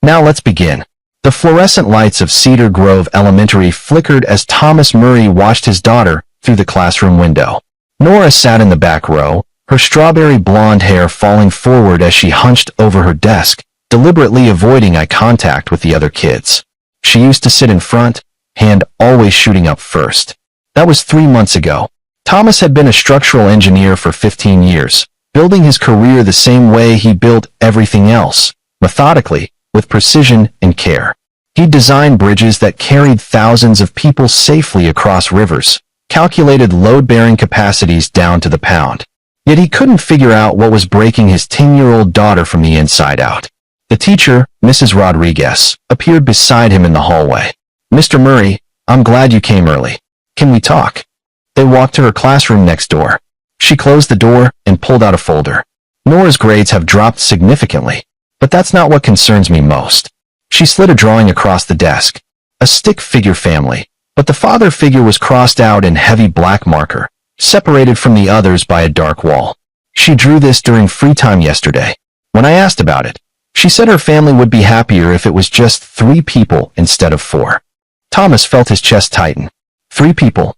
Now let's begin. The fluorescent lights of Cedar Grove Elementary flickered as Thomas Murray watched his daughter through the classroom window. Nora sat in the back row, her strawberry blonde hair falling forward as she hunched over her desk, deliberately avoiding eye contact with the other kids. She used to sit in front, hand always shooting up first. That was 3 months ago. Thomas had been a structural engineer for 15 years, building his career the same way he built everything else, methodically, with precision and care. He designed bridges that carried thousands of people safely across rivers, calculated load-bearing capacities down to the pound. Yet he couldn't figure out what was breaking his 10-year-old daughter from the inside out. The teacher, Mrs. Rodriguez, appeared beside him in the hallway. "Mr. Murray, I'm glad you came early. Can we talk?" They walked to her classroom next door. She closed the door and pulled out a folder. "Nora's grades have dropped significantly, but that's not what concerns me most." She slid a drawing across the desk. A stick figure family, but the father figure was crossed out in heavy black marker, separated from the others by a dark wall. She drew this during free time yesterday. When I asked about it, she said her family would be happier if it was just 3 people instead of 4. Thomas felt his chest tighten. 3 people.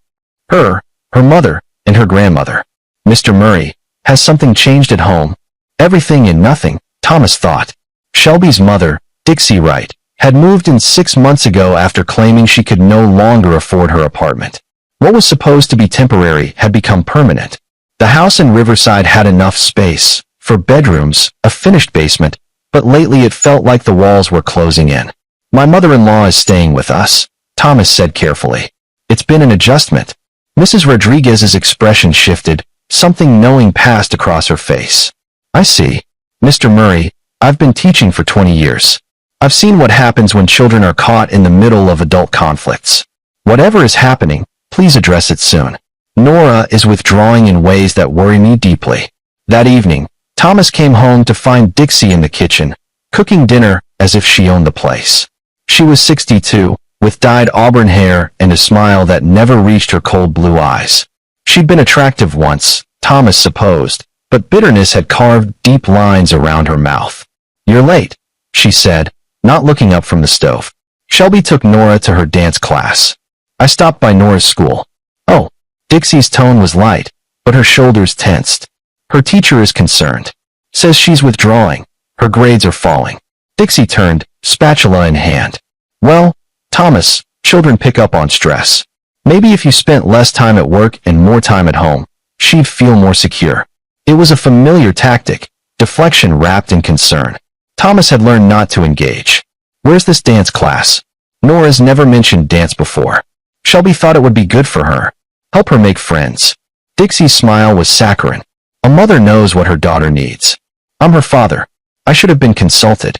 Her mother, and her grandmother. Mr. Murray, has something changed at home? Everything and nothing, Thomas thought. Shelby's mother, Dixie Wright, had moved in 6 months ago after claiming she could no longer afford her apartment. What was supposed to be temporary had become permanent. The house in Riverside had enough space for bedrooms, a finished basement, but lately it felt like the walls were closing in. "My mother-in-law is staying with us," Thomas said carefully. "It's been an adjustment." Mrs. Rodriguez's expression shifted, something knowing passed across her face. "I see. Mr. Murray, I've been teaching for 20 years. I've seen what happens when children are caught in the middle of adult conflicts. Whatever is happening, please address it soon. Nora is withdrawing in ways that worry me deeply." That evening, Thomas came home to find Dixie in the kitchen, cooking dinner as if she owned the place. She was 62, with dyed auburn hair and a smile that never reached her cold blue eyes. She'd been attractive once, Thomas supposed, but bitterness had carved deep lines around her mouth. "You're late," she said, not looking up from the stove. "Shelby took Nora to her dance class. I stopped by Nora's school." "Oh." Dixie's tone was light, but her shoulders tensed. "Her teacher is concerned. Says she's withdrawing. Her grades are falling." Dixie turned, spatula in hand. "Well, Thomas, children pick up on stress. Maybe if you spent less time at work and more time at home, she'd feel more secure." It was a familiar tactic, deflection wrapped in concern. Thomas had learned not to engage. "Where's this dance class? Nora's never mentioned dance before. Shelby thought it would be good for her. Help her make friends." Dixie's smile was saccharine. "A mother knows what her daughter needs. I'm her father. I should have been consulted."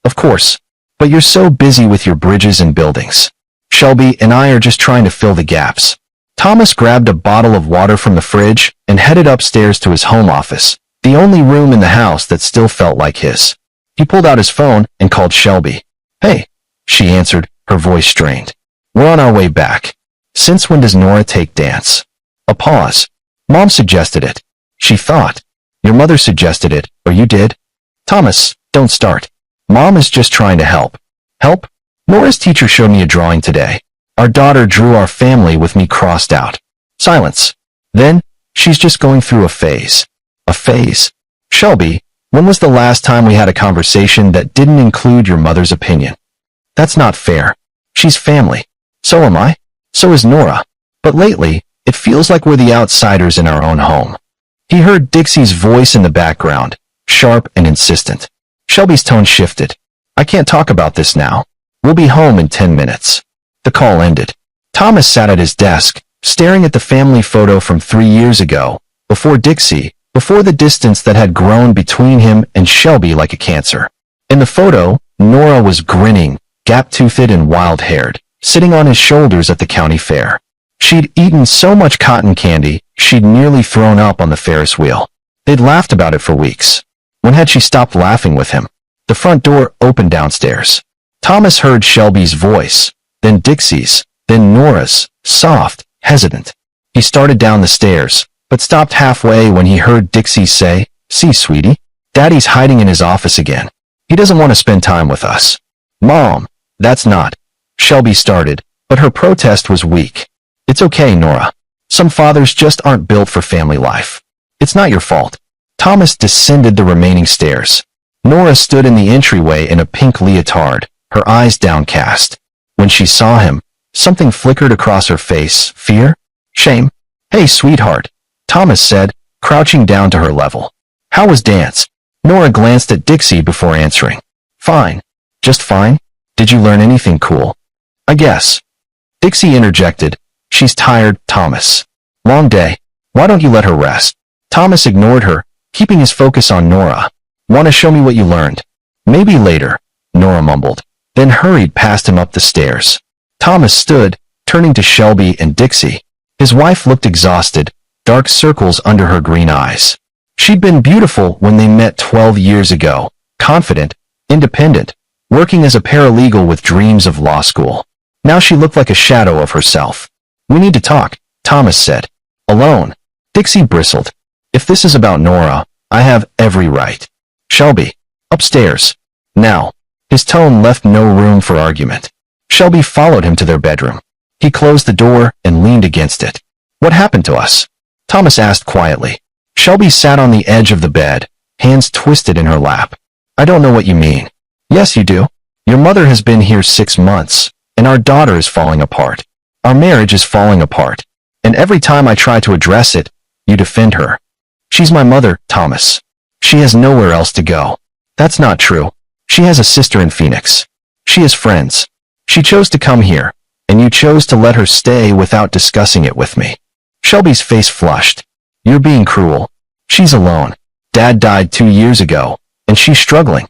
"Of course. But you're so busy with your bridges and buildings. Shelby and I are just trying to fill the gaps." Thomas grabbed a bottle of water from the fridge and headed upstairs to his home office, the only room in the house that still felt like his. He pulled out his phone and called Shelby. "Hey," she answered, her voice strained. "We're on our way back. Since when does Nora take dance?" A pause. "Mom suggested it." She thought. "Your mother suggested it, or you did?" "Thomas, don't start. Mom is just trying to help." "Help?" "Nora's teacher showed me a drawing today. Our daughter drew our family with me crossed out." Silence. "Then, she's just going through a phase." "A phase?" "Shelby, when was the last time we had a conversation that didn't include your mother's opinion?" "That's not fair. She's family. So am I. So is Nora. But lately, it feels like we're the outsiders in our own home." He heard Dixie's voice in the background, sharp and insistent. Shelby's tone shifted. "I can't talk about this now. We'll be home in 10 minutes. The call ended. Thomas sat at his desk, staring at the family photo from 3 years ago, before Dixie, before the distance that had grown between him and Shelby like a cancer. In the photo, Nora was grinning, gap-toothed and wild-haired, sitting on his shoulders at the county fair. She'd eaten so much cotton candy, she'd nearly thrown up on the Ferris wheel. They'd laughed about it for weeks. When had she stopped laughing with him? The front door opened downstairs. Thomas heard Shelby's voice, then Dixie's, then Nora's, soft, hesitant. He started down the stairs, but stopped halfway when he heard Dixie say, "See, sweetie, Daddy's hiding in his office again. He doesn't want to spend time with us." Mom, that's not. Shelby started, but her protest was weak. It's okay, Nora. Some fathers just aren't built for family life. It's not your fault. Thomas descended the remaining stairs. Nora stood in the entryway in a pink leotard, her eyes downcast. When she saw him, something flickered across her face. Fear? Shame? Hey, sweetheart, Thomas said, crouching down to her level. How was dance? Nora glanced at Dixie before answering. Fine. Just fine? Did you learn anything cool? I guess. Dixie interjected. She's tired, Thomas. Long day. Why don't you let her rest? Thomas ignored her, keeping his focus on Nora. Want to show me what you learned? Maybe later, Nora mumbled, then hurried past him up the stairs. Thomas stood, turning to Shelby and Dixie. His wife looked exhausted, dark circles under her green eyes. She'd been beautiful when they met 12 years ago, confident, independent, working as a paralegal with dreams of law school. Now she looked like a shadow of herself. We need to talk, Thomas said. Alone. Dixie bristled. If this is about Nora, I have every right. Shelby. Upstairs. Now. His tone left no room for argument. Shelby followed him to their bedroom. He closed the door and leaned against it. What happened to us? Thomas asked quietly. Shelby sat on the edge of the bed, hands twisted in her lap. I don't know what you mean. Yes, you do. Your mother has been here 6 months, and our daughter is falling apart. Our marriage is falling apart. And every time I try to address it, you defend her. She's my mother, Thomas. She has nowhere else to go. That's not true. She has a sister in Phoenix. She has friends. She chose to come here, and you chose to let her stay without discussing it with me. Shelby's face flushed. You're being cruel. She's alone. Dad died 2 years ago, and she's struggling.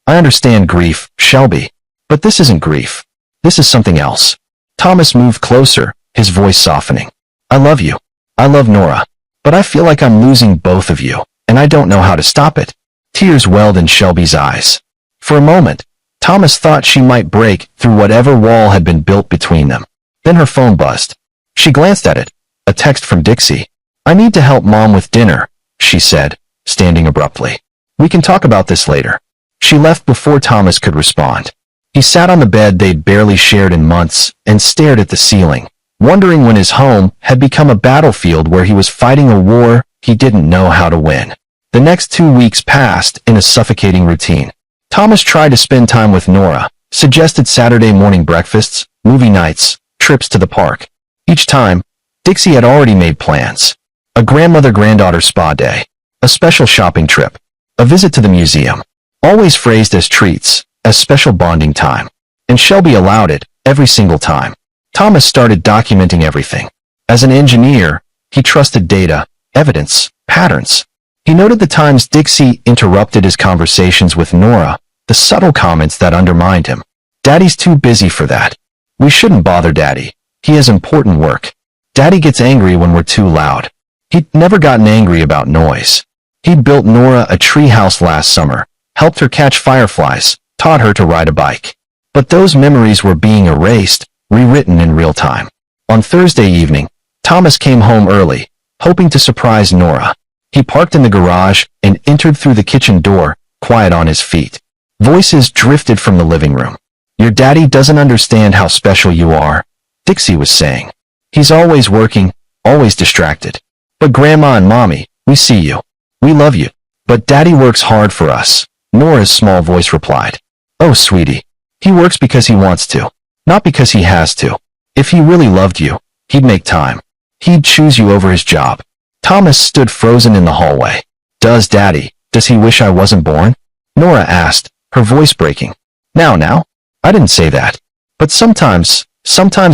I understand grief, Shelby, but this isn't grief. This is something else. Thomas moved closer, his voice softening. I love you. I love Nora. But I feel like I'm losing both of you, and I don't know how to stop it. Tears welled in Shelby's eyes. For a moment, Thomas thought she might break through whatever wall had been built between them. Then her phone buzzed. She glanced at it. A text from Dixie. I need to help Mom with dinner, she said, standing abruptly. We can talk about this later. She left before Thomas could respond. He sat on the bed they'd barely shared in months and stared at the ceiling, wondering when his home had become a battlefield where he was fighting a war he didn't know how to win. The next 2 weeks passed in a suffocating routine. Thomas tried to spend time with Nora, suggested Saturday morning breakfasts, movie nights, trips to the park. Each time, Dixie had already made plans. A grandmother-granddaughter spa day, a special shopping trip, a visit to the museum, always phrased as treats, as special bonding time. And Shelby allowed it, every single time. Thomas started documenting everything. As an engineer, he trusted data, evidence, patterns. He noted the times Dixie interrupted his conversations with Nora, the subtle comments that undermined him. Daddy's too busy for that. We shouldn't bother Daddy. He has important work. Daddy gets angry when we're too loud. He'd never gotten angry about noise. He'd built Nora a treehouse last summer, helped her catch fireflies, taught her to ride a bike. But those memories were being erased, rewritten in real time. On Thursday evening, Thomas came home early, hoping to surprise Nora. He parked in the garage and entered through the kitchen door, quiet on his feet. Voices drifted from the living room. Your daddy doesn't understand how special you are, Dixie was saying. He's always working, always distracted. But Grandma and Mommy, we see you. We love you. But Daddy works hard for us, Nora's small voice replied. Oh, sweetie. He works because he wants to, not because he has to. If he really loved you, he'd make time. He'd choose you over his job. Thomas stood frozen in the hallway. Does he wish I wasn't born? Nora asked, her voice breaking. Now, I didn't say that. But sometimes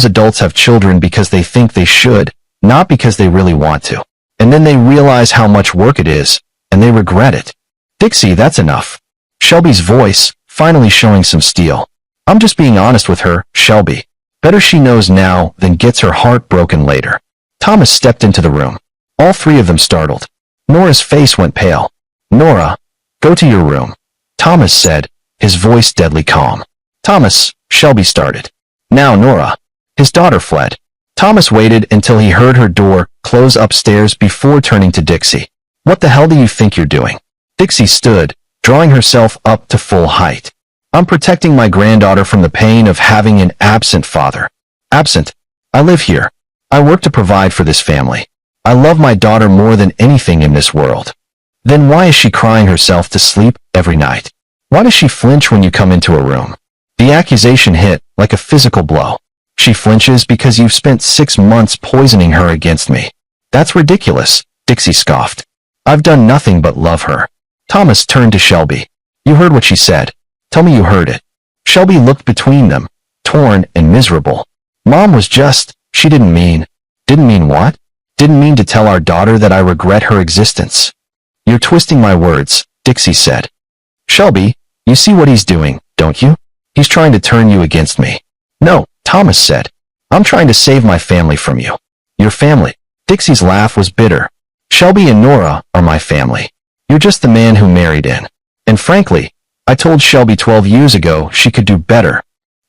adults have children because they think they should, not because they really want to. And then they realize how much work it is, and they regret it. Dixie, that's enough. Shelby's voice, finally showing some steel. I'm just being honest with her, Shelby. Better she knows now than gets her heart broken later. Thomas stepped into the room. All three of them startled. Nora's face went pale. Nora, go to your room, Thomas said, his voice deadly calm. Thomas, Shelby started. Now Nora. His daughter fled. Thomas waited until he heard her door close upstairs before turning to Dixie. What the hell do you think you're doing? Dixie stood, drawing herself up to full height. I'm protecting my granddaughter from the pain of having an absent father. Absent. I live here. I work to provide for this family. I love my daughter more than anything in this world. Then why is she crying herself to sleep every night? Why does she flinch when you come into a room? The accusation hit like a physical blow. She flinches because you've spent 6 months poisoning her against me. That's ridiculous, Dixie scoffed. I've done nothing but love her. Thomas turned to Shelby. You heard what she said. Tell me you heard it. Shelby looked between them, torn and miserable. Mom was just, she didn't mean what? Didn't mean to tell our daughter that I regret her existence. You're twisting my words, Dixie said. Shelby, you see what he's doing, don't you? He's trying to turn you against me. No, Thomas said. I'm trying to save my family from you. Your family. Dixie's laugh was bitter. Shelby and Nora are my family. You're just the man who married in. And frankly, I told Shelby 12 years ago she could do better.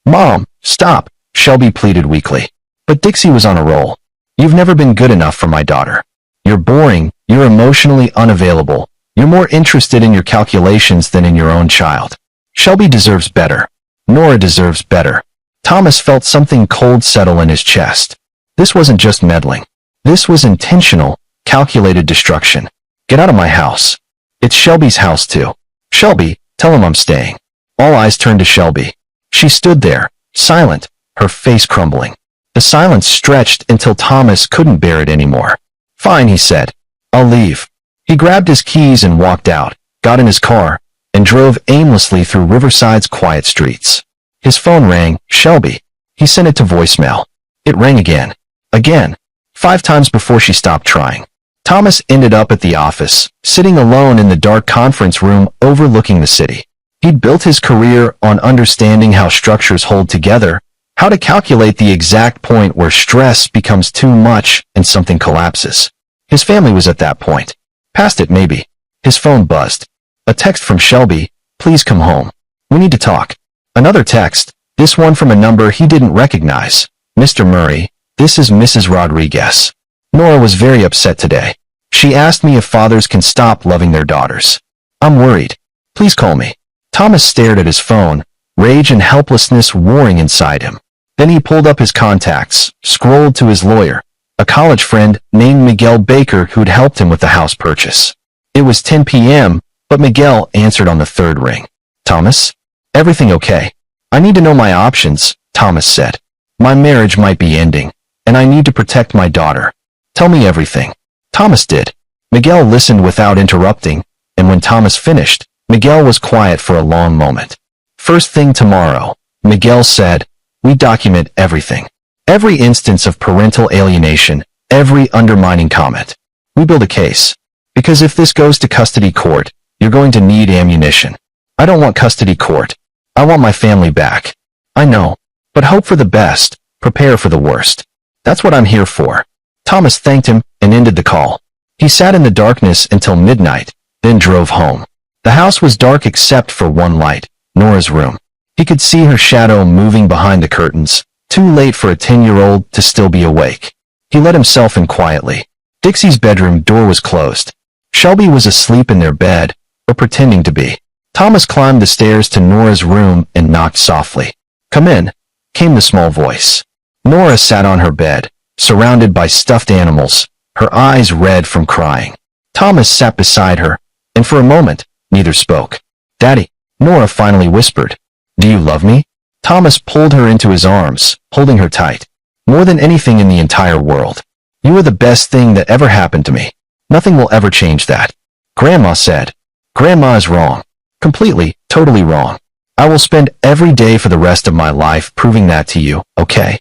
Mom, stop, Shelby pleaded weakly. But Dixie was on a roll. You've never been good enough for my daughter. You're boring, you're emotionally unavailable. You're more interested in your calculations than in your own child. Shelby deserves better. Nora deserves better. Thomas felt something cold settle in his chest. This wasn't just meddling. This was intentional, calculated destruction. Get out of my house. It's Shelby's house too. Shelby, tell him I'm staying. All eyes turned to Shelby. She stood there, silent, her face crumbling. The silence stretched until Thomas couldn't bear it anymore. Fine, he said. I'll leave. He grabbed his keys and walked out, got in his car, and drove aimlessly through Riverside's quiet streets. His phone rang. Shelby. He sent it to voicemail. It rang again. Again. 5 times before she stopped trying. Thomas ended up at the office, sitting alone in the dark conference room overlooking the city. He'd built his career on understanding how structures hold together, how to calculate the exact point where stress becomes too much and something collapses. His family was at that point. Past it maybe. His phone buzzed. A text from Shelby. Please come home. We need to talk. Another text, this one from a number he didn't recognize. Mr. Murray, this is Mrs. Rodriguez. Nora was very upset today. She asked me if fathers can stop loving their daughters. I'm worried. Please call me. Thomas stared at his phone, rage and helplessness warring inside him. Then he pulled up his contacts, scrolled to his lawyer, a college friend named Miguel Baker who'd helped him with the house purchase. It was 10 p.m., but Miguel answered on the 3rd ring. Thomas? Everything okay? I need to know my options, Thomas said. My marriage might be ending, and I need to protect my daughter. Tell me everything. Thomas did. Miguel listened without interrupting, and when Thomas finished, Miguel was quiet for a long moment. First thing tomorrow, Miguel said, we document everything. Every instance of parental alienation, every undermining comment. We build a case. Because if this goes to custody court, you're going to need ammunition. I don't want custody court. I want my family back. I know. But hope for the best, prepare for the worst. That's what I'm here for. Thomas thanked him and ended the call. He sat in the darkness until midnight, then drove home. The house was dark except for one light, Nora's room. He could see her shadow moving behind the curtains, too late for a 10-year-old to still be awake. He let himself in quietly. Dixie's bedroom door was closed. Shelby was asleep in their bed, or pretending to be. Thomas climbed the stairs to Nora's room and knocked softly. Come in, came the small voice. Nora sat on her bed, surrounded by stuffed animals, her eyes red from crying. Thomas sat beside her, and for a moment, neither spoke. Daddy, Nora finally whispered. Do you love me? Thomas pulled her into his arms, holding her tight. More than anything in the entire world. You are the best thing that ever happened to me. Nothing will ever change that. Grandma said. Grandma is wrong. Completely, totally wrong. I will spend every day for the rest of my life proving that to you, okay?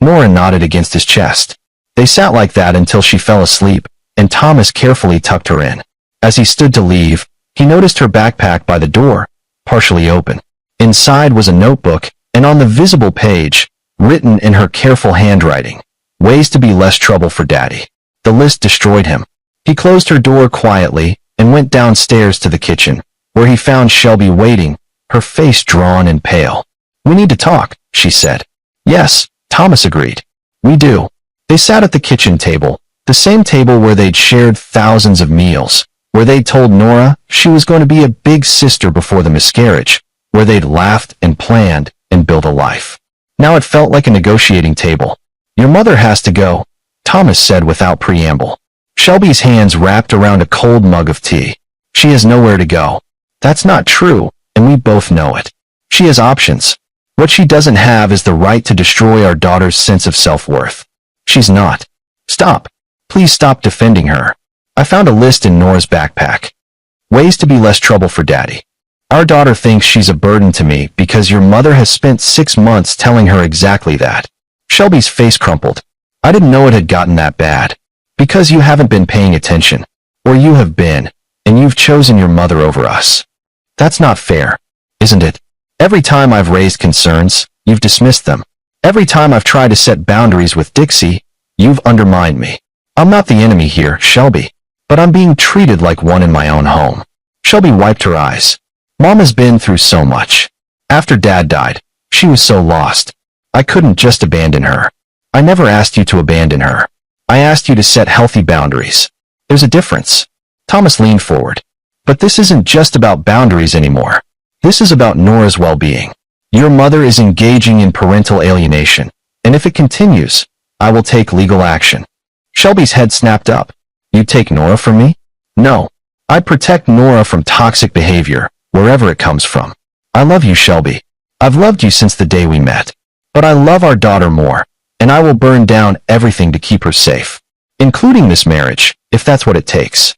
Nora nodded against his chest. They sat like that until she fell asleep, and Thomas carefully tucked her in. As he stood to leave, he noticed her backpack by the door, partially open. Inside was a notebook, and on the visible page, written in her careful handwriting, ways to be less trouble for Daddy. The list destroyed him. He closed her door quietly and went downstairs to the kitchen, where he found Shelby waiting, her face drawn and pale. We need to talk, she said. Yes, Thomas agreed. We do. They sat at the kitchen table, the same table where they'd shared thousands of meals, where they'd told Nora she was going to be a big sister before the miscarriage, where they'd laughed and planned and built a life. Now it felt like a negotiating table. Your mother has to go, Thomas said without preamble. Shelby's hands wrapped around a cold mug of tea. She has nowhere to go. That's not true, and we both know it. She has options. What she doesn't have is the right to destroy our daughter's sense of self-worth. She's not. Stop. Please stop defending her. I found a list in Nora's backpack. Ways to be less trouble for Daddy. Our daughter thinks she's a burden to me because your mother has spent 6 months telling her exactly that. Shelby's face crumpled. I didn't know it had gotten that bad. Because you haven't been paying attention. Or you have been, and you've chosen your mother over us. That's not fair, isn't it? Every time I've raised concerns, you've dismissed them. Every time I've tried to set boundaries with Dixie, you've undermined me. I'm not the enemy here, Shelby, but I'm being treated like one in my own home. Shelby wiped her eyes. Mom has been through so much. After Dad died, she was so lost. I couldn't just abandon her. I never asked you to abandon her. I asked you to set healthy boundaries. There's a difference. Thomas leaned forward. But this isn't just about boundaries anymore. This is about Nora's well-being. Your mother is engaging in parental alienation, and if it continues, I will take legal action. Shelby's head snapped up. You'd take Nora from me? No. I'd protect Nora from toxic behavior, wherever it comes from. I love you, Shelby. I've loved you since the day we met. But I love our daughter more, and I will burn down everything to keep her safe, including this marriage, if that's what it takes.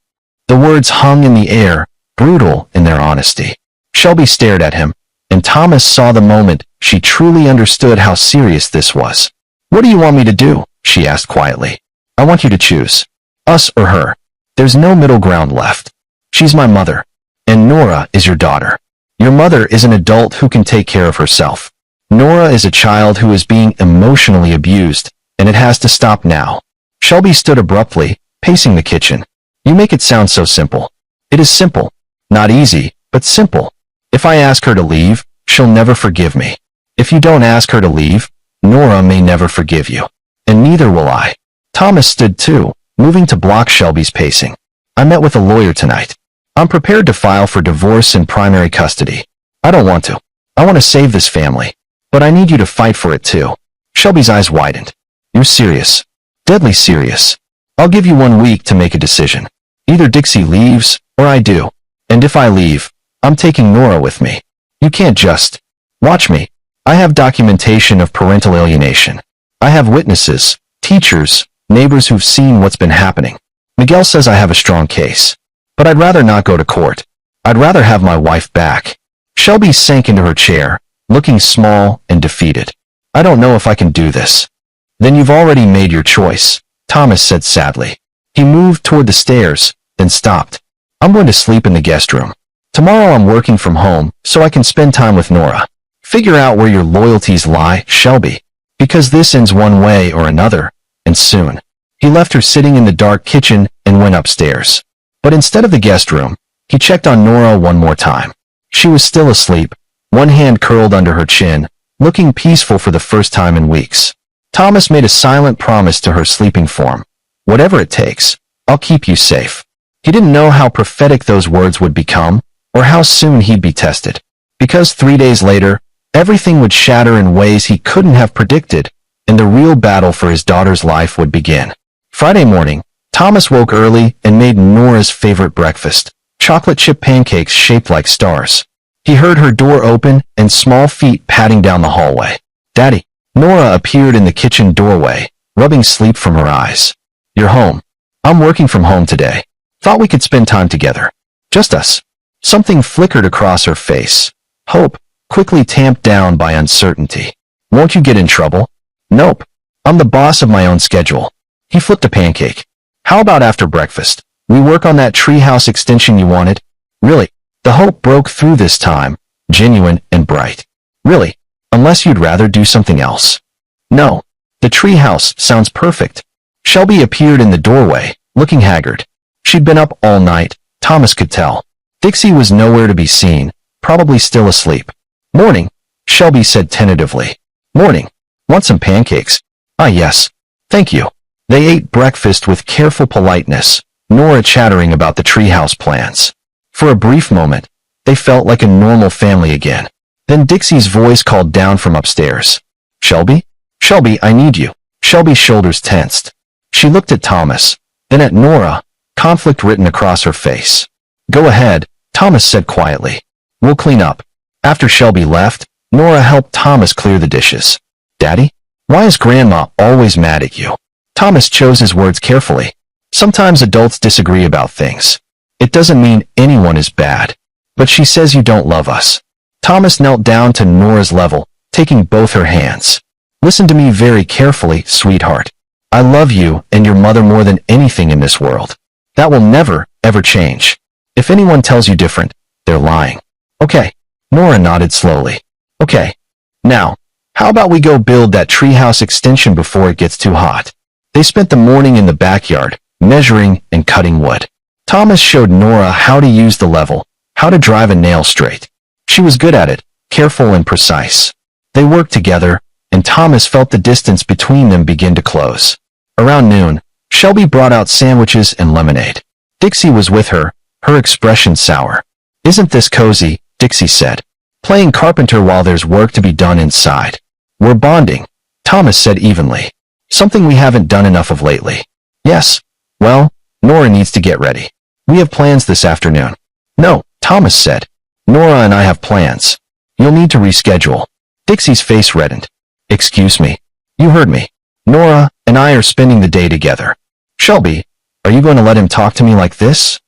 The words hung in the air, brutal in their honesty. Shelby stared at him, and Thomas saw the moment she truly understood how serious this was. What do you want me to do? She asked quietly. I want you to choose. Us or her. There's no middle ground left. She's my mother, and Nora is your daughter. Your mother is an adult who can take care of herself. Nora is a child who is being emotionally abused, and it has to stop now. Shelby stood abruptly, pacing the kitchen. You make it sound so simple. It is simple. Not easy, but simple. If I ask her to leave, she'll never forgive me. If you don't ask her to leave, Nora may never forgive you. And neither will I. Thomas stood too, moving to block Shelby's pacing. I met with a lawyer tonight. I'm prepared to file for divorce and primary custody. I don't want to. I want to save this family. But I need you to fight for it too. Shelby's eyes widened. You're serious. Deadly serious. I'll give you 1 week to make a decision. Either Dixie leaves, or I do. And if I leave, I'm taking Nora with me. You can't just watch me. I have documentation of parental alienation. I have witnesses, teachers, neighbors who've seen what's been happening. Miguel says I have a strong case. But I'd rather not go to court. I'd rather have my wife back. Shelby sank into her chair, looking small and defeated. I don't know if I can do this. Then you've already made your choice, Thomas said sadly. He moved toward the stairs, then stopped. I'm going to sleep in the guest room. Tomorrow I'm working from home, so I can spend time with Nora. Figure out where your loyalties lie, Shelby. Because this ends one way or another, and soon. He left her sitting in the dark kitchen and went upstairs. But instead of the guest room, he checked on Nora one more time. She was still asleep, one hand curled under her chin, looking peaceful for the first time in weeks. Thomas made a silent promise to her sleeping form. Whatever it takes, I'll keep you safe. He didn't know how prophetic those words would become, or how soon he'd be tested. Because 3 days later, everything would shatter in ways he couldn't have predicted, and the real battle for his daughter's life would begin. Friday morning, Thomas woke early and made Nora's favorite breakfast, chocolate chip pancakes shaped like stars. He heard her door open and small feet padding down the hallway. Daddy. Nora appeared in the kitchen doorway, rubbing sleep from her eyes. You're home. I'm working from home today. Thought we could spend time together. Just us. Something flickered across her face. Hope, quickly tamped down by uncertainty. Won't you get in trouble? Nope. I'm the boss of my own schedule. He flipped a pancake. How about after breakfast? We work on that treehouse extension you wanted? Really? The hope broke through this time, genuine and bright. Really? Unless you'd rather do something else. No. The treehouse sounds perfect. Shelby appeared in the doorway, looking haggard. She'd been up all night, Thomas could tell. Dixie was nowhere to be seen, probably still asleep. Morning, Shelby said tentatively. Morning. Want some pancakes? Ah yes. Thank you. They ate breakfast with careful politeness, Nora chattering about the treehouse plans. For a brief moment, they felt like a normal family again. Then Dixie's voice called down from upstairs. Shelby? Shelby, I need you. Shelby's shoulders tensed. She looked at Thomas, then at Nora, conflict written across her face. Go ahead, Thomas said quietly. We'll clean up. After Shelby left, Nora helped Thomas clear the dishes. Daddy? Why is Grandma always mad at you? Thomas chose his words carefully. Sometimes adults disagree about things. It doesn't mean anyone is bad. But she says you don't love us. Thomas knelt down to Nora's level, taking both her hands. Listen to me very carefully, sweetheart. I love you and your mother more than anything in this world. That will never, ever change. If anyone tells you different, they're lying. Okay. Nora nodded slowly. Okay. Now, how about we go build that treehouse extension before it gets too hot? They spent the morning in the backyard, measuring and cutting wood. Thomas showed Nora how to use the level, how to drive a nail straight. She was good at it, careful and precise. They worked together, and Thomas felt the distance between them begin to close. Around noon, Shelby brought out sandwiches and lemonade. Dixie was with her, her expression sour. Isn't this cozy? Dixie said. Playing carpenter while there's work to be done inside. We're bonding, Thomas said evenly. Something we haven't done enough of lately. Yes. Well, Nora needs to get ready. We have plans this afternoon. No, Thomas said. Nora and I have plans. You'll need to reschedule. Dixie's face reddened. Excuse me. You heard me. Nora and I are spending the day together. Shelby, are you going to let him talk to me like this?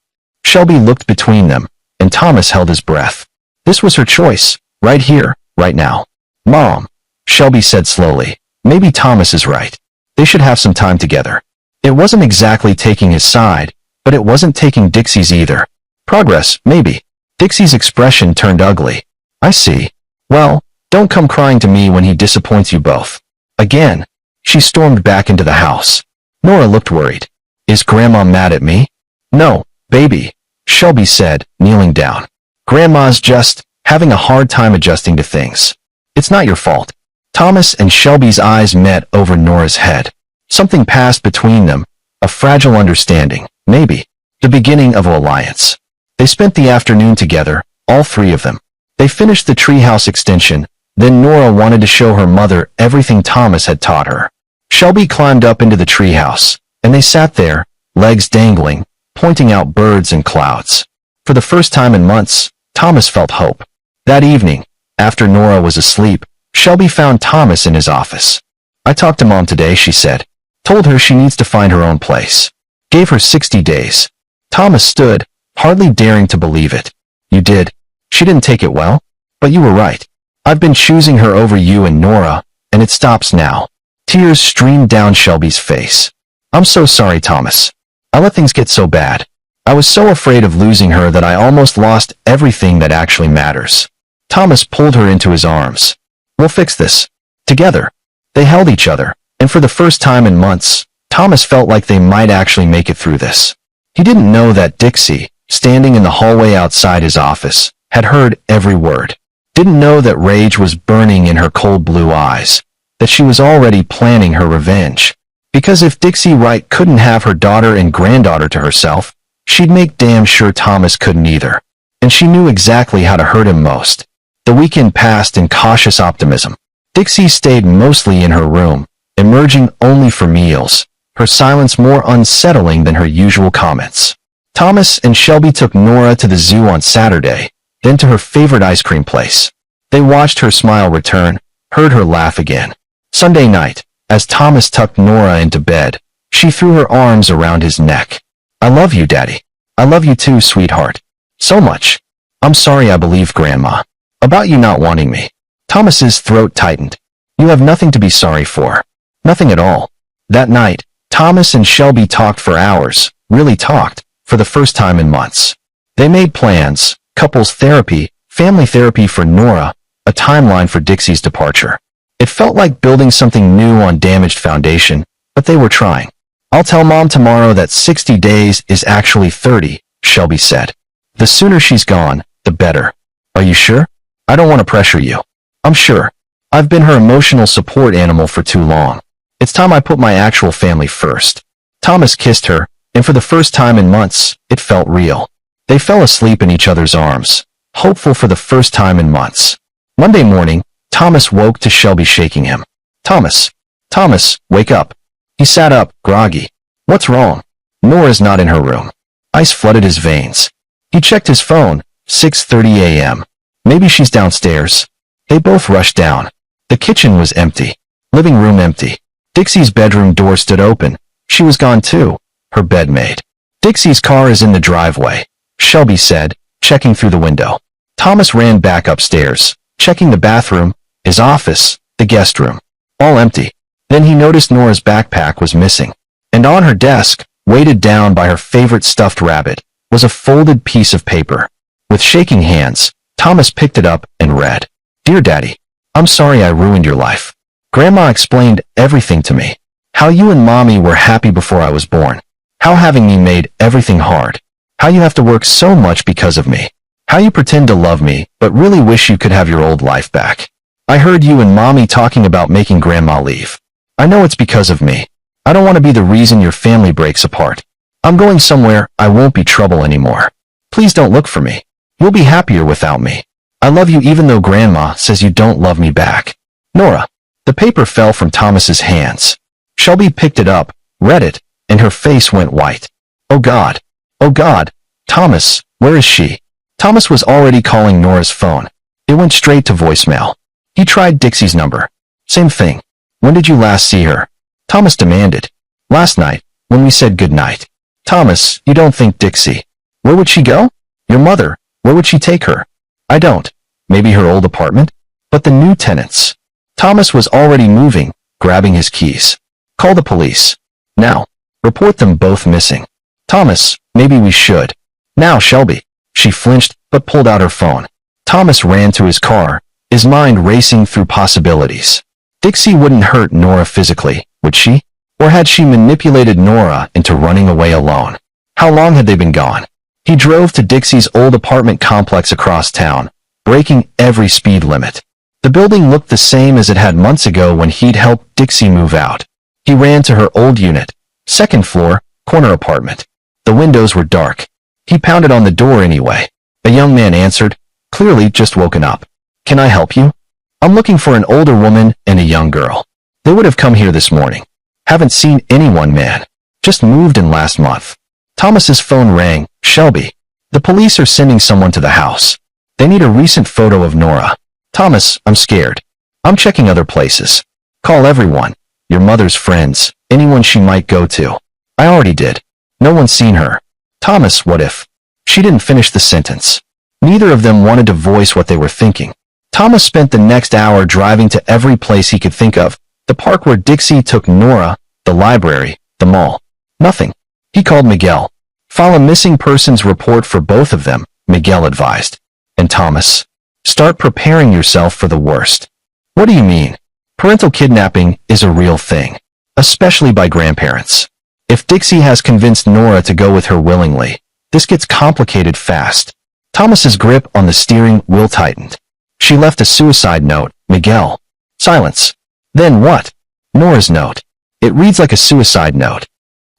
Shelby looked between them, and Thomas held his breath. This was her choice, right here, right now. Mom, Shelby said slowly, maybe Thomas is right. They should have some time together. It wasn't exactly taking his side, but it wasn't taking Dixie's either. Progress, maybe. Dixie's expression turned ugly. I see. Well, don't come crying to me when he disappoints you both. Again. She stormed back into the house. Nora looked worried. Is Grandma mad at me? No, baby, Shelby said, kneeling down. Grandma's just having a hard time adjusting to things. It's not your fault. Thomas and Shelby's eyes met over Nora's head. Something passed between them, a fragile understanding, maybe, the beginning of an alliance. They spent the afternoon together, all three of them. They finished the treehouse extension, then Nora wanted to show her mother everything Thomas had taught her. Shelby climbed up into the treehouse, and they sat there, legs dangling, pointing out birds and clouds. For the first time in months, Thomas felt hope. That evening, after Nora was asleep, Shelby found Thomas in his office. I talked to Mom today, she said. Told her she needs to find her own place. Gave her 60 days. Thomas stood, hardly daring to believe it. You did. She didn't take it well. But you were right. I've been choosing her over you and Nora, and it stops now. Tears streamed down Shelby's face. I'm so sorry, Thomas. I let things get so bad. I was so afraid of losing her that I almost lost everything that actually matters. Thomas pulled her into his arms. We'll fix this. Together. They held each other, and for the first time in months, Thomas felt like they might actually make it through this. He didn't know that Dixie, standing in the hallway outside his office, had heard every word. Didn't know that rage was burning in her cold blue eyes, that she was already planning her revenge. Because if Dixie Wright couldn't have her daughter and granddaughter to herself, she'd make damn sure Thomas couldn't either. And she knew exactly how to hurt him most. The weekend passed in cautious optimism. Dixie stayed mostly in her room, emerging only for meals, her silence more unsettling than her usual comments. Thomas and Shelby took Nora to the zoo on Saturday, then to her favorite ice cream place. They watched her smile return, heard her laugh again. Sunday night, as Thomas tucked Nora into bed, she threw her arms around his neck. I love you, Daddy. I love you too, sweetheart. So much. I'm sorry I believed Grandma. About you not wanting me. Thomas's throat tightened. You have nothing to be sorry for. Nothing at all. That night, Thomas and Shelby talked for hours, really talked, for the first time in months. They made plans, couples therapy, family therapy for Nora, a timeline for Dixie's departure. It felt like building something new on damaged foundation, but they were trying. I'll tell Mom tomorrow that 60 days is actually 30, Shelby said. The sooner she's gone, the better. Are you sure? I don't want to pressure you. I'm sure. I've been her emotional support animal for too long. It's time I put my actual family first. Thomas kissed her, and for the first time in months, it felt real. They fell asleep in each other's arms, hopeful for the first time in months. Monday morning, Thomas woke to Shelby shaking him. Thomas, Thomas, wake up. He sat up, groggy. What's wrong? Nora's not in her room. Ice flooded his veins. He checked his phone, 6:30 a.m. Maybe she's downstairs. They both rushed down. The kitchen was empty. Living room empty. Dixie's bedroom door stood open. She was gone too, her bedmate. Dixie's car is in the driveway, Shelby said, checking through the window. Thomas ran back upstairs, checking the bathroom, his office, the guest room. All empty. Then he noticed Nora's backpack was missing. And on her desk, weighted down by her favorite stuffed rabbit, was a folded piece of paper. With shaking hands, Thomas picked it up and read, Dear Daddy, I'm sorry I ruined your life. Grandma explained everything to me. How you and Mommy were happy before I was born. How having me made everything hard. How you have to work so much because of me. How you pretend to love me, but really wish you could have your old life back. I heard you and Mommy talking about making Grandma leave. I know it's because of me. I don't want to be the reason your family breaks apart. I'm going somewhere I won't be trouble anymore. Please don't look for me. You'll be happier without me. I love you even though Grandma says you don't love me back. Nora. The paper fell from Thomas's hands. Shelby picked it up, read it, and her face went white. Oh God. Oh God. Thomas, where is she? Thomas was already calling Nora's phone. It went straight to voicemail. He tried Dixie's number. Same thing. When did you last see her? Thomas demanded. Last night, when we said goodnight. Thomas, you don't think Dixie. Where would she go? Your mother. Where would she take her? I don't. Maybe her old apartment? But the new tenants. Thomas was already moving, grabbing his keys. Call the police. Now. Report them both missing. Thomas, maybe we should. Now, Shelby. She flinched, but pulled out her phone. Thomas ran to his car, his mind racing through possibilities. Dixie wouldn't hurt Nora physically, would she? Or had she manipulated Nora into running away alone? How long had they been gone? He drove to Dixie's old apartment complex across town, breaking every speed limit. The building looked the same as it had months ago when he'd helped Dixie move out. He ran to her old unit, second floor, corner apartment. The windows were dark. He pounded on the door anyway. A young man answered, clearly just woken up. Can I help you? I'm looking for an older woman and a young girl. They would have come here this morning. Haven't seen anyone, man. Just moved in last month. Thomas's phone rang. Shelby. The police are sending someone to the house. They need a recent photo of Nora. Thomas, I'm scared. I'm checking other places. Call everyone. Your mother's friends. Anyone she might go to. I already did. No one's seen her. Thomas, what if? She didn't finish the sentence. Neither of them wanted to voice what they were thinking. Thomas spent the next hour driving to every place he could think of. The park where Dixie took Nora, the library, the mall. Nothing. He called Miguel. File a missing persons report for both of them, Miguel advised. And Thomas, start preparing yourself for the worst. What do you mean? Parental kidnapping is a real thing, especially by grandparents. If Dixie has convinced Nora to go with her willingly, this gets complicated fast. Thomas's grip on the steering wheel tightened. She left a suicide note, Miguel. Silence. Then what? Nora's note. It reads like a suicide note.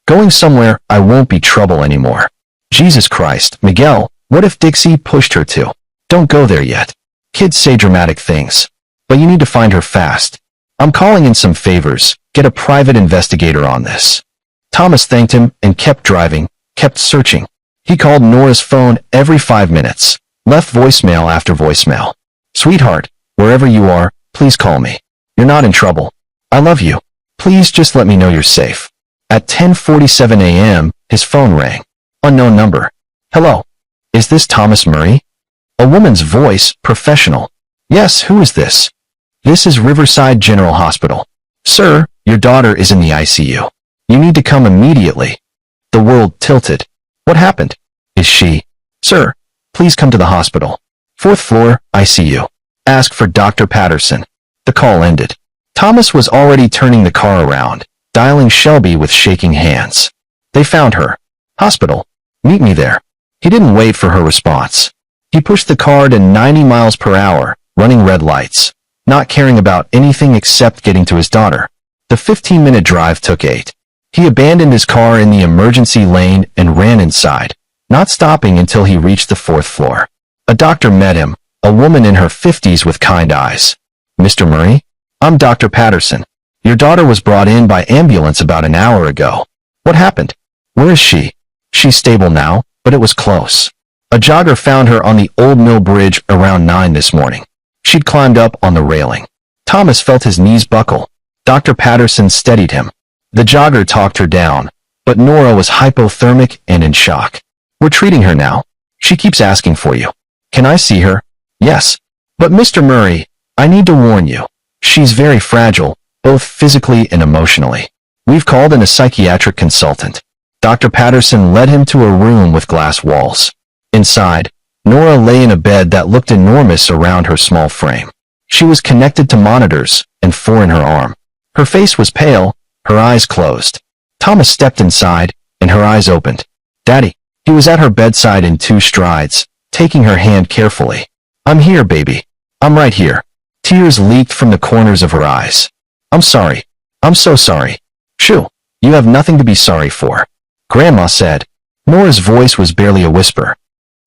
Going somewhere I won't be trouble anymore. Jesus Christ, Miguel, what if Dixie pushed her to? Don't go there yet. Kids say dramatic things. But you need to find her fast. I'm calling in some favors. Get a private investigator on this. Thomas thanked him and kept driving, kept searching. He called Nora's phone every 5 minutes, left voicemail after voicemail. Sweetheart, wherever you are, please call me. You're not in trouble. I love you. Please just let me know you're safe. At 10:47 a.m., his phone rang. Unknown number. Hello. Is this Thomas Murray? A woman's voice, professional. Yes, who is this? This is Riverside General Hospital. Sir, your daughter is in the ICU. You need to come immediately. The world tilted. What happened? Is she? Sir, please come to the hospital. 4th floor, ICU. Ask for Dr. Patterson. The call ended. Thomas was already turning the car around, dialing Shelby with shaking hands. They found her. Hospital. Meet me there. He didn't wait for her response. He pushed the car to 90 miles per hour, running red lights, not caring about anything except getting to his daughter. The 15-minute drive took 8. He abandoned his car in the emergency lane and ran inside, not stopping until he reached the 4th floor. A doctor met him, a woman in her 50s with kind eyes. Mr. Murray? I'm Dr. Patterson. Your daughter was brought in by ambulance about an hour ago. What happened? Where is she? She's stable now, but it was close. A jogger found her on the Old Mill Bridge around 9 this morning. She'd climbed up on the railing. Thomas felt his knees buckle. Dr. Patterson steadied him. The jogger talked her down, but Nora was hypothermic and in shock. We're treating her now. She keeps asking for you. Can I see her? Yes. But Mr. Murray, I need to warn you. She's very fragile, both physically and emotionally. We've called in a psychiatric consultant. Dr. Patterson led him to a room with glass walls. Inside, Nora lay in a bed that looked enormous around her small frame. She was connected to monitors and 4 in her arm. Her face was pale, her eyes closed. Thomas stepped inside, and her eyes opened. Daddy. He was at her bedside in 2 strides, taking her hand carefully. I'm here, baby. I'm right here. Tears leaked from the corners of her eyes. I'm sorry. I'm so sorry. Shoo. You have nothing to be sorry for. Grandma said. Nora's voice was barely a whisper.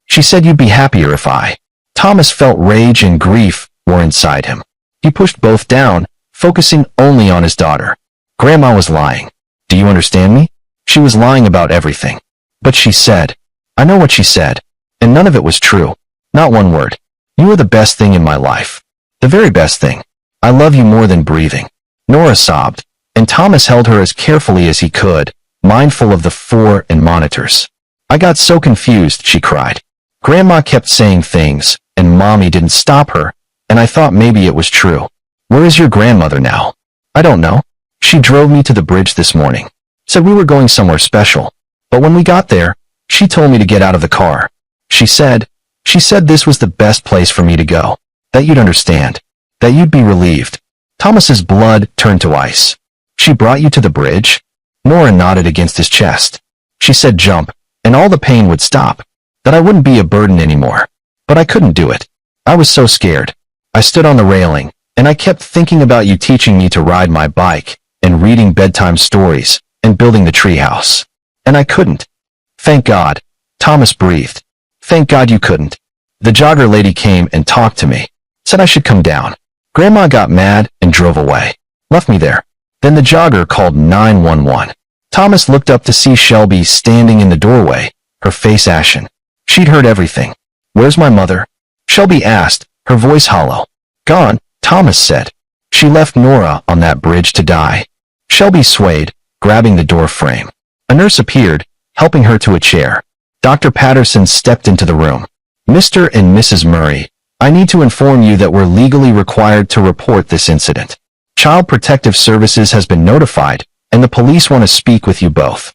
She said you'd be happier if I. Thomas felt rage and grief were inside him. He pushed both down, focusing only on his daughter. Grandma was lying. Do you understand me? She was lying about everything. But she said. I know what she said. And none of it was true. Not one word. You are the best thing in my life. The very best thing. I love you more than breathing. Nora sobbed, and Thomas held her as carefully as he could, mindful of the 4 and monitors. I got so confused, she cried. Grandma kept saying things, and Mommy didn't stop her, and I thought maybe it was true. Where is your grandmother now? I don't know. She drove me to the bridge this morning. Said we were going somewhere special. But when we got there, she told me to get out of the car. She said this was the best place for me to go. That you'd understand. That you'd be relieved. Thomas's blood turned to ice. She brought you to the bridge? Nora nodded against his chest. She said jump, and all the pain would stop. That I wouldn't be a burden anymore. But I couldn't do it. I was so scared. I stood on the railing, and I kept thinking about you teaching me to ride my bike, and reading bedtime stories, and building the treehouse. And I couldn't. Thank God. Thomas breathed. Thank God you couldn't. The jogger lady came and talked to me. Said I should come down. Grandma got mad and drove away. Left me there. Then the jogger called 911. Thomas looked up to see Shelby standing in the doorway, her face ashen. She'd heard everything. Where's my mother? Shelby asked, her voice hollow. Gone, Thomas said. She left Nora on that bridge to die. Shelby swayed, grabbing the door frame. A nurse appeared, helping her to a chair. Dr. Patterson stepped into the room. Mr. and Mrs. Murray, I need to inform you that we're legally required to report this incident. Child Protective Services has been notified, and the police want to speak with you both.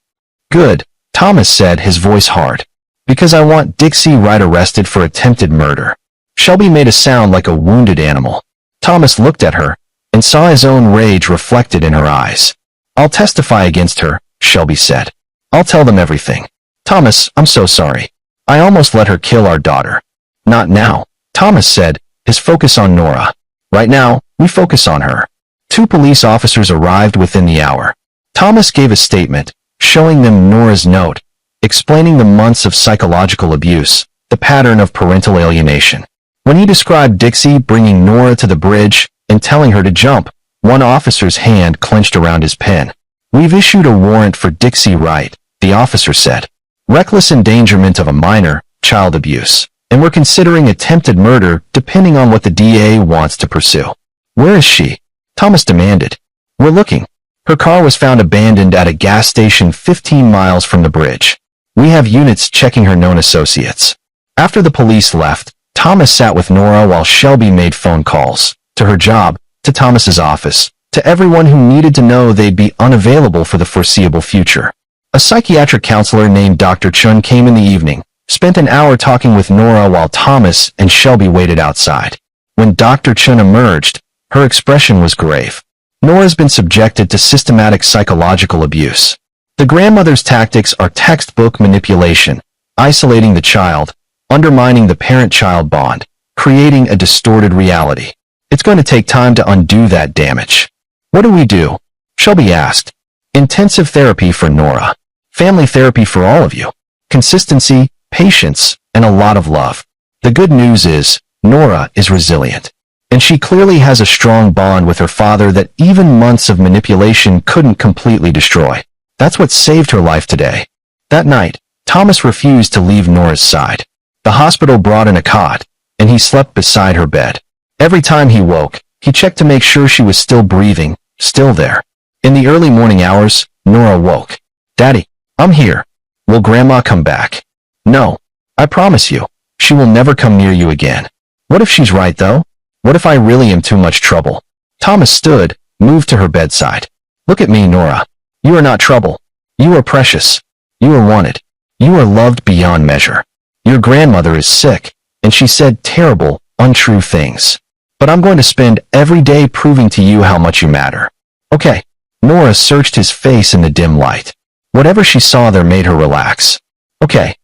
Good, Thomas said, his voice hard. Because I want Dixie Wright arrested for attempted murder. Shelby made a sound like a wounded animal. Thomas looked at her, and saw his own rage reflected in her eyes. I'll testify against her, Shelby said. I'll tell them everything. Thomas, I'm so sorry. I almost let her kill our daughter. Not now, Thomas said, his focus on Nora. Right now, we focus on her. 2 police officers arrived within the hour. Thomas gave a statement, showing them Nora's note, explaining the months of psychological abuse, the pattern of parental alienation. When he described Dixie bringing Nora to the bridge and telling her to jump, one officer's hand clenched around his pen. We've issued a warrant for Dixie Wright, the officer said. Reckless endangerment of a minor, child abuse, and we're considering attempted murder depending on what the DA wants to pursue. Where is she? Thomas demanded. We're looking. Her car was found abandoned at a gas station 15 miles from the bridge. We have units checking her known associates. After the police left, Thomas sat with Nora while Shelby made phone calls, to her job, to Thomas's office, to everyone who needed to know they'd be unavailable for the foreseeable future. A psychiatric counselor named Dr. Chun came in the evening, spent an hour talking with Nora while Thomas and Shelby waited outside. When Dr. Chun emerged, her expression was grave. Nora's been subjected to systematic psychological abuse. The grandmother's tactics are textbook manipulation, isolating the child, undermining the parent-child bond, creating a distorted reality. It's going to take time to undo that damage. What do we do? Shelby asked. Intensive therapy for Nora. Family therapy for all of you. Consistency, patience, and a lot of love. The good news is, Nora is resilient. And she clearly has a strong bond with her father that even months of manipulation couldn't completely destroy. That's what saved her life today. That night, Thomas refused to leave Nora's side. The hospital brought in a cot, and he slept beside her bed. Every time he woke, he checked to make sure she was still breathing, still there. In the early morning hours, Nora woke. "Daddy, I'm here. Will Grandma come back?" "No. I promise you, she will never come near you again." "What if she's right, though? What if I really am too much trouble?" Thomas stood, moved to her bedside. "Look at me, Nora. You are not trouble. You are precious. You are wanted. You are loved beyond measure. Your grandmother is sick, and she said terrible, untrue things. But I'm going to spend every day proving to you how much you matter." "Okay." Nora searched his face in the dim light. Whatever she saw there made her relax. "Okay.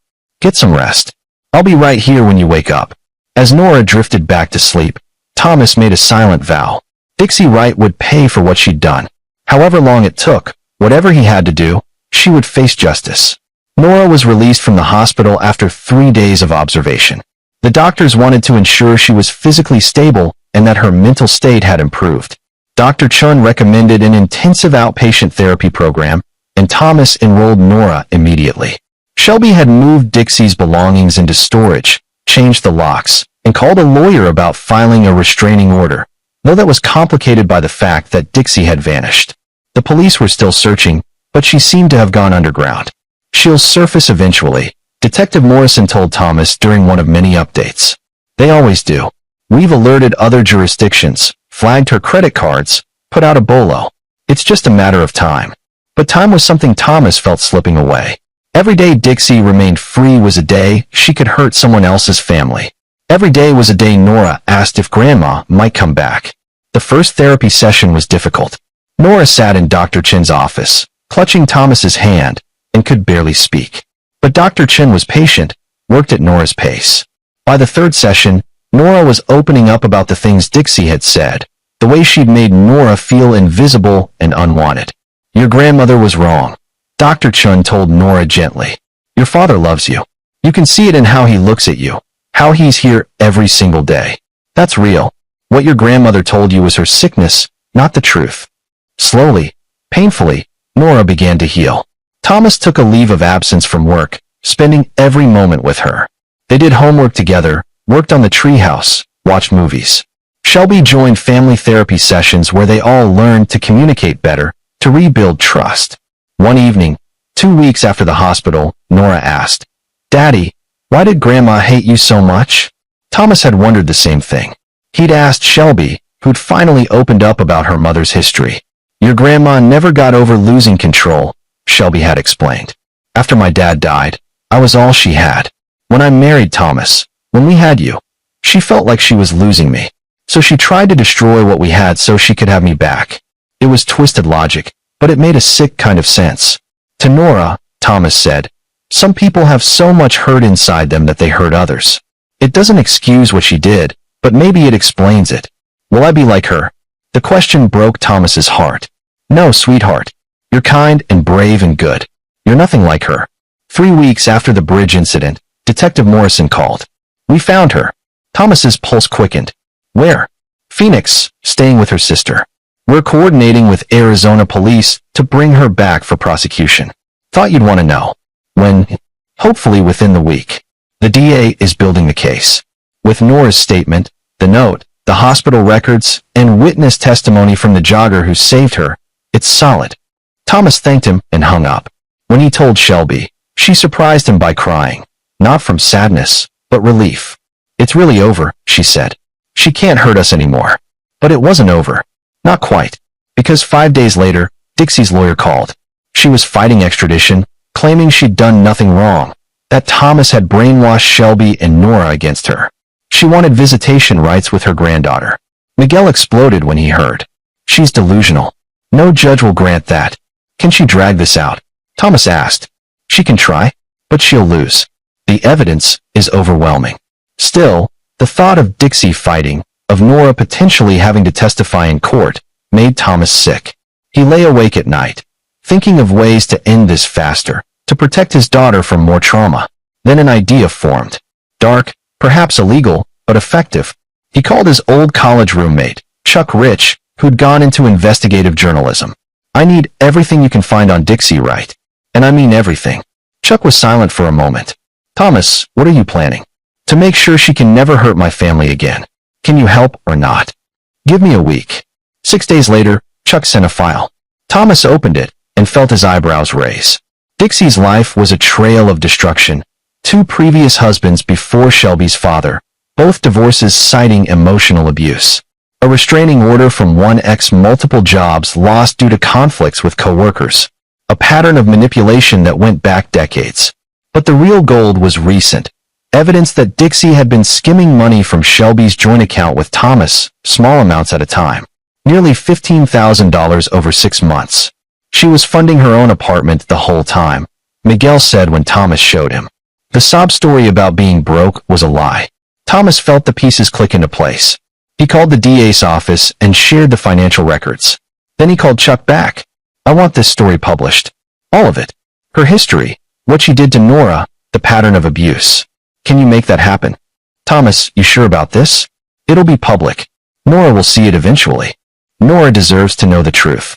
Get some rest. I'll be right here when you wake up." As Nora drifted back to sleep, Thomas made a silent vow. Dixie Wright would pay for what she'd done. However long it took, whatever he had to do, she would face justice. Nora was released from the hospital after 3 days of observation. The doctors wanted to ensure she was physically stable and that her mental state had improved. Dr. Chun recommended an intensive outpatient therapy program, and Thomas enrolled Nora immediately. Shelby had moved Dixie's belongings into storage, changed the locks, and called a lawyer about filing a restraining order, though that was complicated by the fact that Dixie had vanished. The police were still searching, but she seemed to have gone underground. "She'll surface eventually," Detective Morrison told Thomas during one of many updates. "They always do. We've alerted other jurisdictions, flagged her credit cards, put out a bolo. It's just a matter of time." But time was something Thomas felt slipping away. Every day Dixie remained free was a day she could hurt someone else's family. Every day was a day Nora asked if Grandma might come back. The first therapy session was difficult. Nora sat in Dr. Chin's office, clutching Thomas's hand, and could barely speak. But Dr. Chin was patient, worked at Nora's pace. By the third session, Nora was opening up about the things Dixie had said, the way she'd made Nora feel invisible and unwanted. "Your grandmother was wrong," Dr. Chun told Nora gently. "Your father loves you. You can see it in how he looks at you, how he's here every single day. That's real. What your grandmother told you was her sickness, not the truth." Slowly, painfully, Nora began to heal. Thomas took a leave of absence from work, spending every moment with her. They did homework together, worked on the treehouse, watched movies. Shelby joined family therapy sessions where they all learned to communicate better, to rebuild trust. One evening, 2 weeks after the hospital, Nora asked, "Daddy, why did Grandma hate you so much?" Thomas had wondered the same thing. He'd asked Shelby, who'd finally opened up about her mother's history. "Your grandma never got over losing control," Shelby had explained. "After my dad died, I was all she had. When I married Thomas, when we had you, she felt like she was losing me. So she tried to destroy what we had so she could have me back. It was twisted logic, but it made a sick kind of sense." To Nora, Thomas said, "Some people have so much hurt inside them that they hurt others. It doesn't excuse what she did, but maybe it explains it. Will I be like her?" The question broke Thomas's heart. "No, sweetheart. You're kind and brave and good. You're nothing like her." 3 weeks after the bridge incident, Detective Morrison called. "We found her." Thomas's pulse quickened. "Where?" "Phoenix, staying with her sister. We're coordinating with Arizona police to bring her back for prosecution. Thought you'd want to know." "When?" "Hopefully within the week. The DA is building the case." With Nora's statement, the note, the hospital records, and witness testimony from the jogger who saved her, it's solid. Thomas thanked him and hung up. When he told Shelby, she surprised him by crying, not from sadness, but relief. "It's really over," she said. "She can't hurt us anymore." But it wasn't over. Not quite. Because 5 days later, Dixie's lawyer called. She was fighting extradition, claiming she'd done nothing wrong, that Thomas had brainwashed Shelby and Nora against her. She wanted visitation rights with her granddaughter. Miguel exploded when he heard. "She's delusional. No judge will grant that. Can she drag this out?" Thomas asked. "She can try, but she'll lose. The evidence is overwhelming." Still, the thought of Dixie fighting, of Nora potentially having to testify in court, made Thomas sick. He lay awake at night, thinking of ways to end this faster, to protect his daughter from more trauma. Then an idea formed. Dark, perhaps illegal, but effective. He called his old college roommate, Chuck Rich, who'd gone into investigative journalism. "I need everything you can find on Dixie Wright. And I mean everything." Chuck was silent for a moment. "Thomas, what are you planning?" "To make sure she can never hurt my family again. Can you help or not?" "Give me a week." 6 days later, Chuck sent a file. Thomas opened it and felt his eyebrows raise. Dixie's life was a trail of destruction. 2 previous husbands before Shelby's father, both divorces citing emotional abuse. A restraining order from one ex, multiple jobs lost due to conflicts with co-workers. A pattern of manipulation that went back decades. But the real gold was recent. Evidence that Dixie had been skimming money from Shelby's joint account with Thomas, small amounts at a time. Nearly $15,000 over 6 months. She was funding her own apartment the whole time, Miguel said when Thomas showed him. The sob story about being broke was a lie. Thomas felt the pieces click into place. He called the DA's office and shared the financial records. Then he called Chuck back. "I want this story published. All of it. Her history, what she did to Nora, the pattern of abuse. Can you make that happen?" "Thomas, you sure about this? It'll be public. Nora will see it eventually. Nora deserves to know the truth.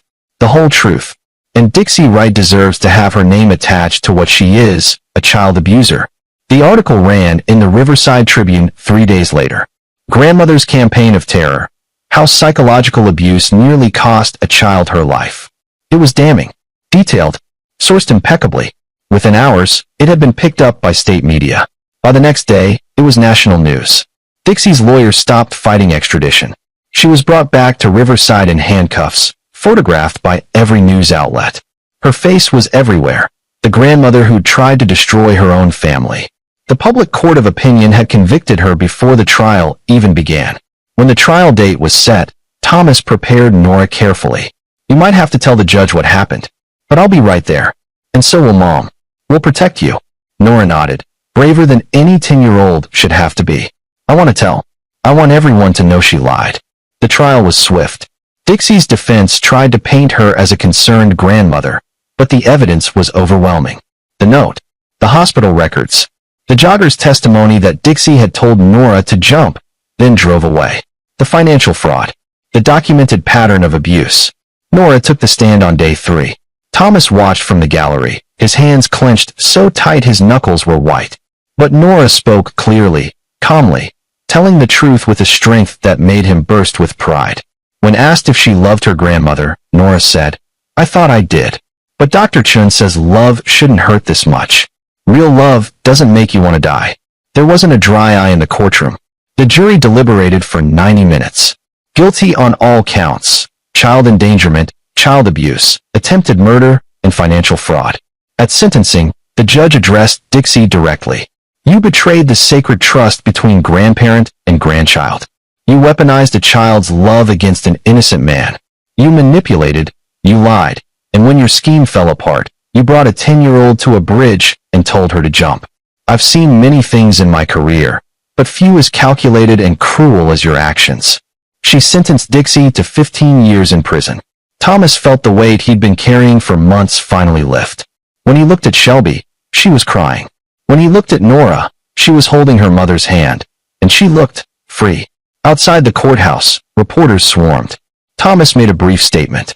The whole truth. And Dixie Wright deserves to have her name attached to what she is, a child abuser." The article ran in the Riverside Tribune 3 days later. Grandmother's Campaign of Terror. How psychological abuse nearly cost a child her life. It was damning, detailed, sourced impeccably. Within hours, it had been picked up by state media. By the next day, it was national news. Dixie's lawyer stopped fighting extradition. She was brought back to Riverside in handcuffs, photographed by every news outlet. Her face was everywhere, the grandmother who'd tried to destroy her own family. The public court of opinion had convicted her before the trial even began. When the trial date was set, Thomas prepared Nora carefully. "You might have to tell the judge what happened, but I'll be right there. And so will Mom. We'll protect you." Nora nodded, braver than any 10-year-old should have to be. "I want to tell. I want everyone to know she lied." The trial was swift. Dixie's defense tried to paint her as a concerned grandmother, but the evidence was overwhelming. The note, the hospital records, the jogger's testimony that Dixie had told Nora to jump, then drove away. The financial fraud, the documented pattern of abuse. Nora took the stand on day 3. Thomas watched from the gallery, his hands clenched so tight his knuckles were white. But Nora spoke clearly, calmly, telling the truth with a strength that made him burst with pride. When asked if she loved her grandmother, Nora said, "I thought I did. But Dr. Chun says love shouldn't hurt this much. Real love doesn't make you want to die." There wasn't a dry eye in the courtroom. The jury deliberated for 90 minutes. Guilty on all counts: child endangerment, child abuse, attempted murder, and financial fraud. At sentencing, the judge addressed Dixie directly. "You betrayed the sacred trust between grandparent and grandchild. You weaponized a child's love against an innocent man. You manipulated, you lied, and when your scheme fell apart, you brought a 10-year-old to a bridge and told her to jump. I've seen many things in my career, but few as calculated and cruel as your actions." She sentenced Dixie to 15 years in prison. Thomas felt the weight he'd been carrying for months finally lift. When he looked at Shelby, she was crying. When he looked at Nora, she was holding her mother's hand, and she looked free. Outside the courthouse, reporters swarmed. Thomas made a brief statement.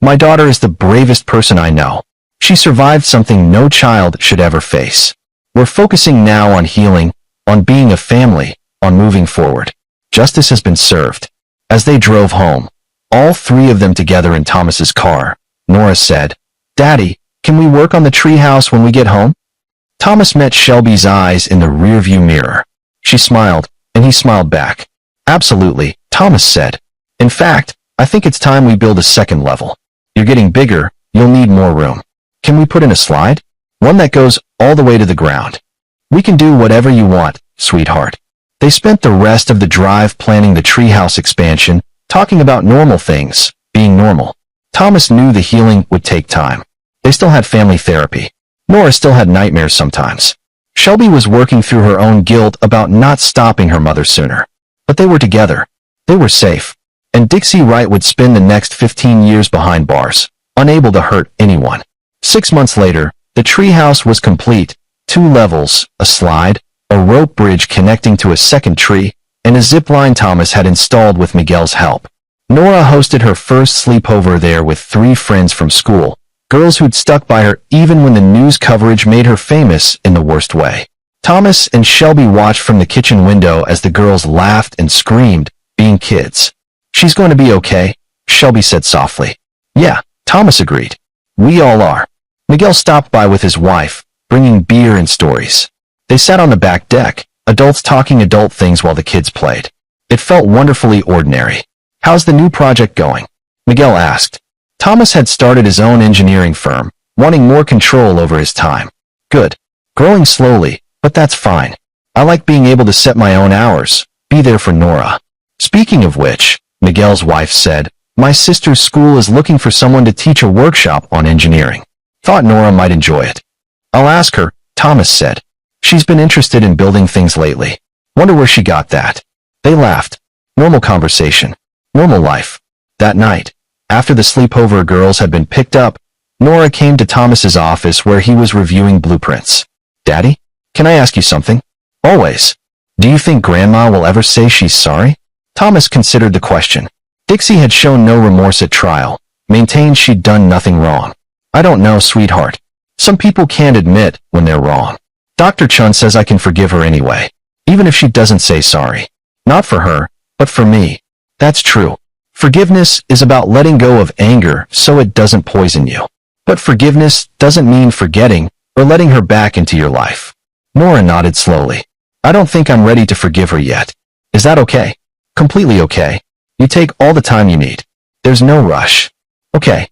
"My daughter is the bravest person I know. She survived something no child should ever face. We're focusing now on healing, on being a family, on moving forward. Justice has been served." As they drove home, all 3 of them together in Thomas's car, Nora said, "Daddy, can we work on the treehouse when we get home?" Thomas met Shelby's eyes in the rearview mirror. She smiled, and he smiled back. "Absolutely," Thomas said. "In fact, I think it's time we build a second level. You're getting bigger, you'll need more room. Can we put in a slide? One that goes all the way to the ground. We can do whatever you want, sweetheart." They spent the rest of the drive planning the treehouse expansion, talking about normal things, being normal. Thomas knew the healing would take time. They still had family therapy. Nora still had nightmares sometimes. Shelby was working through her own guilt about not stopping her mother sooner. But they were together. They were safe. And Dixie Wright would spend the next 15 years behind bars, unable to hurt anyone. 6 months later, the treehouse was complete. 2 levels, a slide, a rope bridge connecting to a second tree, and a zipline Thomas had installed with Miguel's help. Nora hosted her first sleepover there with 3 friends from school, girls who'd stuck by her even when the news coverage made her famous in the worst way. Thomas and Shelby watched from the kitchen window as the girls laughed and screamed, being kids. "She's going to be okay," Shelby said softly. "Yeah," Thomas agreed. "We all are." Miguel stopped by with his wife, bringing beer and stories. They sat on the back deck, adults talking adult things while the kids played. It felt wonderfully ordinary. "How's the new project going?" Miguel asked. Thomas had started his own engineering firm, wanting more control over his time. "Good. Growing slowly, but that's fine. I like being able to set my own hours, be there for Nora." "Speaking of which," Miguel's wife said, "my sister's school is looking for someone to teach a workshop on engineering. Thought Nora might enjoy it." "I'll ask her," Thomas said. "She's been interested in building things lately. Wonder where she got that." They laughed. Normal conversation. Normal life. That night, after the sleepover girls had been picked up, Nora came to Thomas's office where he was reviewing blueprints. "Daddy, can I ask you something?" "Always." "Do you think Grandma will ever say she's sorry?" Thomas considered the question. Dixie had shown no remorse at trial, maintained she'd done nothing wrong. "I don't know, sweetheart. Some people can't admit when they're wrong. Dr. Chun says I can forgive her anyway, even if she doesn't say sorry. Not for her, but for me." "That's true. Forgiveness is about letting go of anger so it doesn't poison you. But forgiveness doesn't mean forgetting or letting her back into your life." Nora nodded slowly. "I don't think I'm ready to forgive her yet. Is that okay?" "Completely okay. You take all the time you need. There's no rush." "Okay."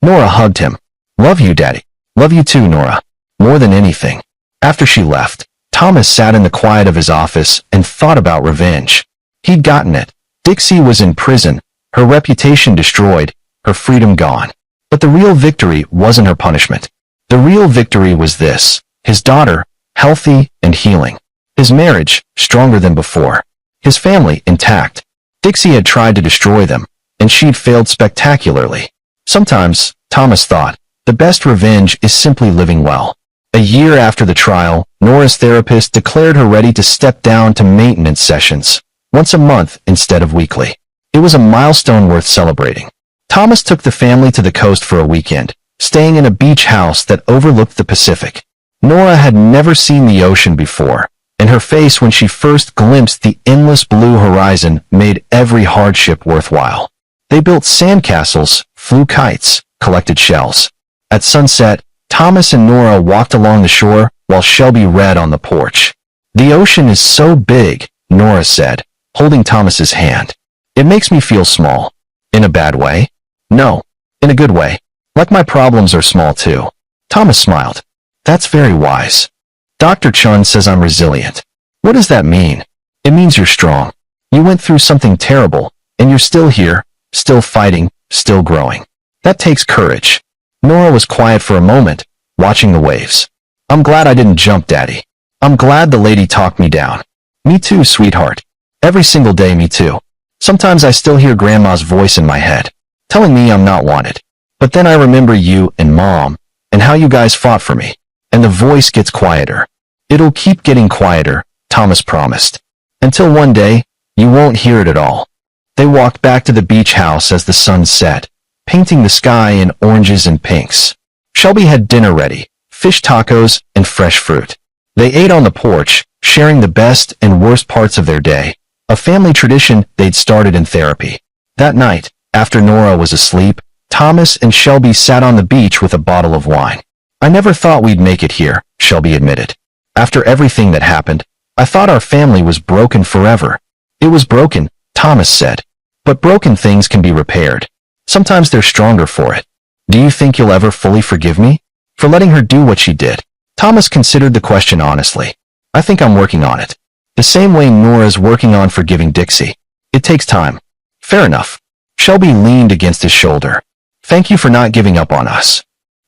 Nora hugged him. "Love you, Daddy." "Love you too, Nora. More than anything." After she left, Thomas sat in the quiet of his office and thought about revenge. He'd gotten it. Dixie was in prison, her reputation destroyed, her freedom gone. But the real victory wasn't her punishment. The real victory was this: his daughter, healthy and healing. His marriage, stronger than before. His family, intact. Dixie had tried to destroy them, and she'd failed spectacularly. Sometimes, Thomas thought, the best revenge is simply living well. A year after the trial, Nora's therapist declared her ready to step down to maintenance sessions, once a month instead of weekly. It was a milestone worth celebrating. Thomas took the family to the coast for a weekend, staying in a beach house that overlooked the Pacific. Nora had never seen the ocean before, and her face when she first glimpsed the endless blue horizon made every hardship worthwhile. They built sandcastles, flew kites, collected shells. At sunset, Thomas and Nora walked along the shore while Shelby read on the porch. "The ocean is so big," Nora said, holding Thomas's hand. "It makes me feel small." "In a bad way?" "No, in a good way. Like my problems are small too." Thomas smiled. "That's very wise. Dr. Chun says I'm resilient." "What does that mean?" "It means you're strong. You went through something terrible, and you're still here, still fighting, still growing. That takes courage." Nora was quiet for a moment, watching the waves. "I'm glad I didn't jump, Daddy. I'm glad the lady talked me down." "Me too, sweetheart. Every single day, me too. Sometimes I still hear Grandma's voice in my head, telling me I'm not wanted. But then I remember you and Mom, and how you guys fought for me, and the voice gets quieter." "It'll keep getting quieter," Thomas promised. "Until one day, you won't hear it at all." They walked back to the beach house as the sun set, painting the sky in oranges and pinks. Shelby had dinner ready, fish tacos and fresh fruit. They ate on the porch, sharing the best and worst parts of their day, a family tradition they'd started in therapy. That night, after Nora was asleep, Thomas and Shelby sat on the beach with a bottle of wine. "I never thought we'd make it here," Shelby admitted. "After everything that happened, I thought our family was broken forever." "It was broken," Thomas said. "But broken things can be repaired. Sometimes they're stronger for it." "Do you think you'll ever fully forgive me for letting her do what she did?" Thomas considered the question honestly. "I think I'm working on it. The same way Nora's working on forgiving Dixie. It takes time." "Fair enough." Shelby leaned against his shoulder. "Thank you for not giving up on us."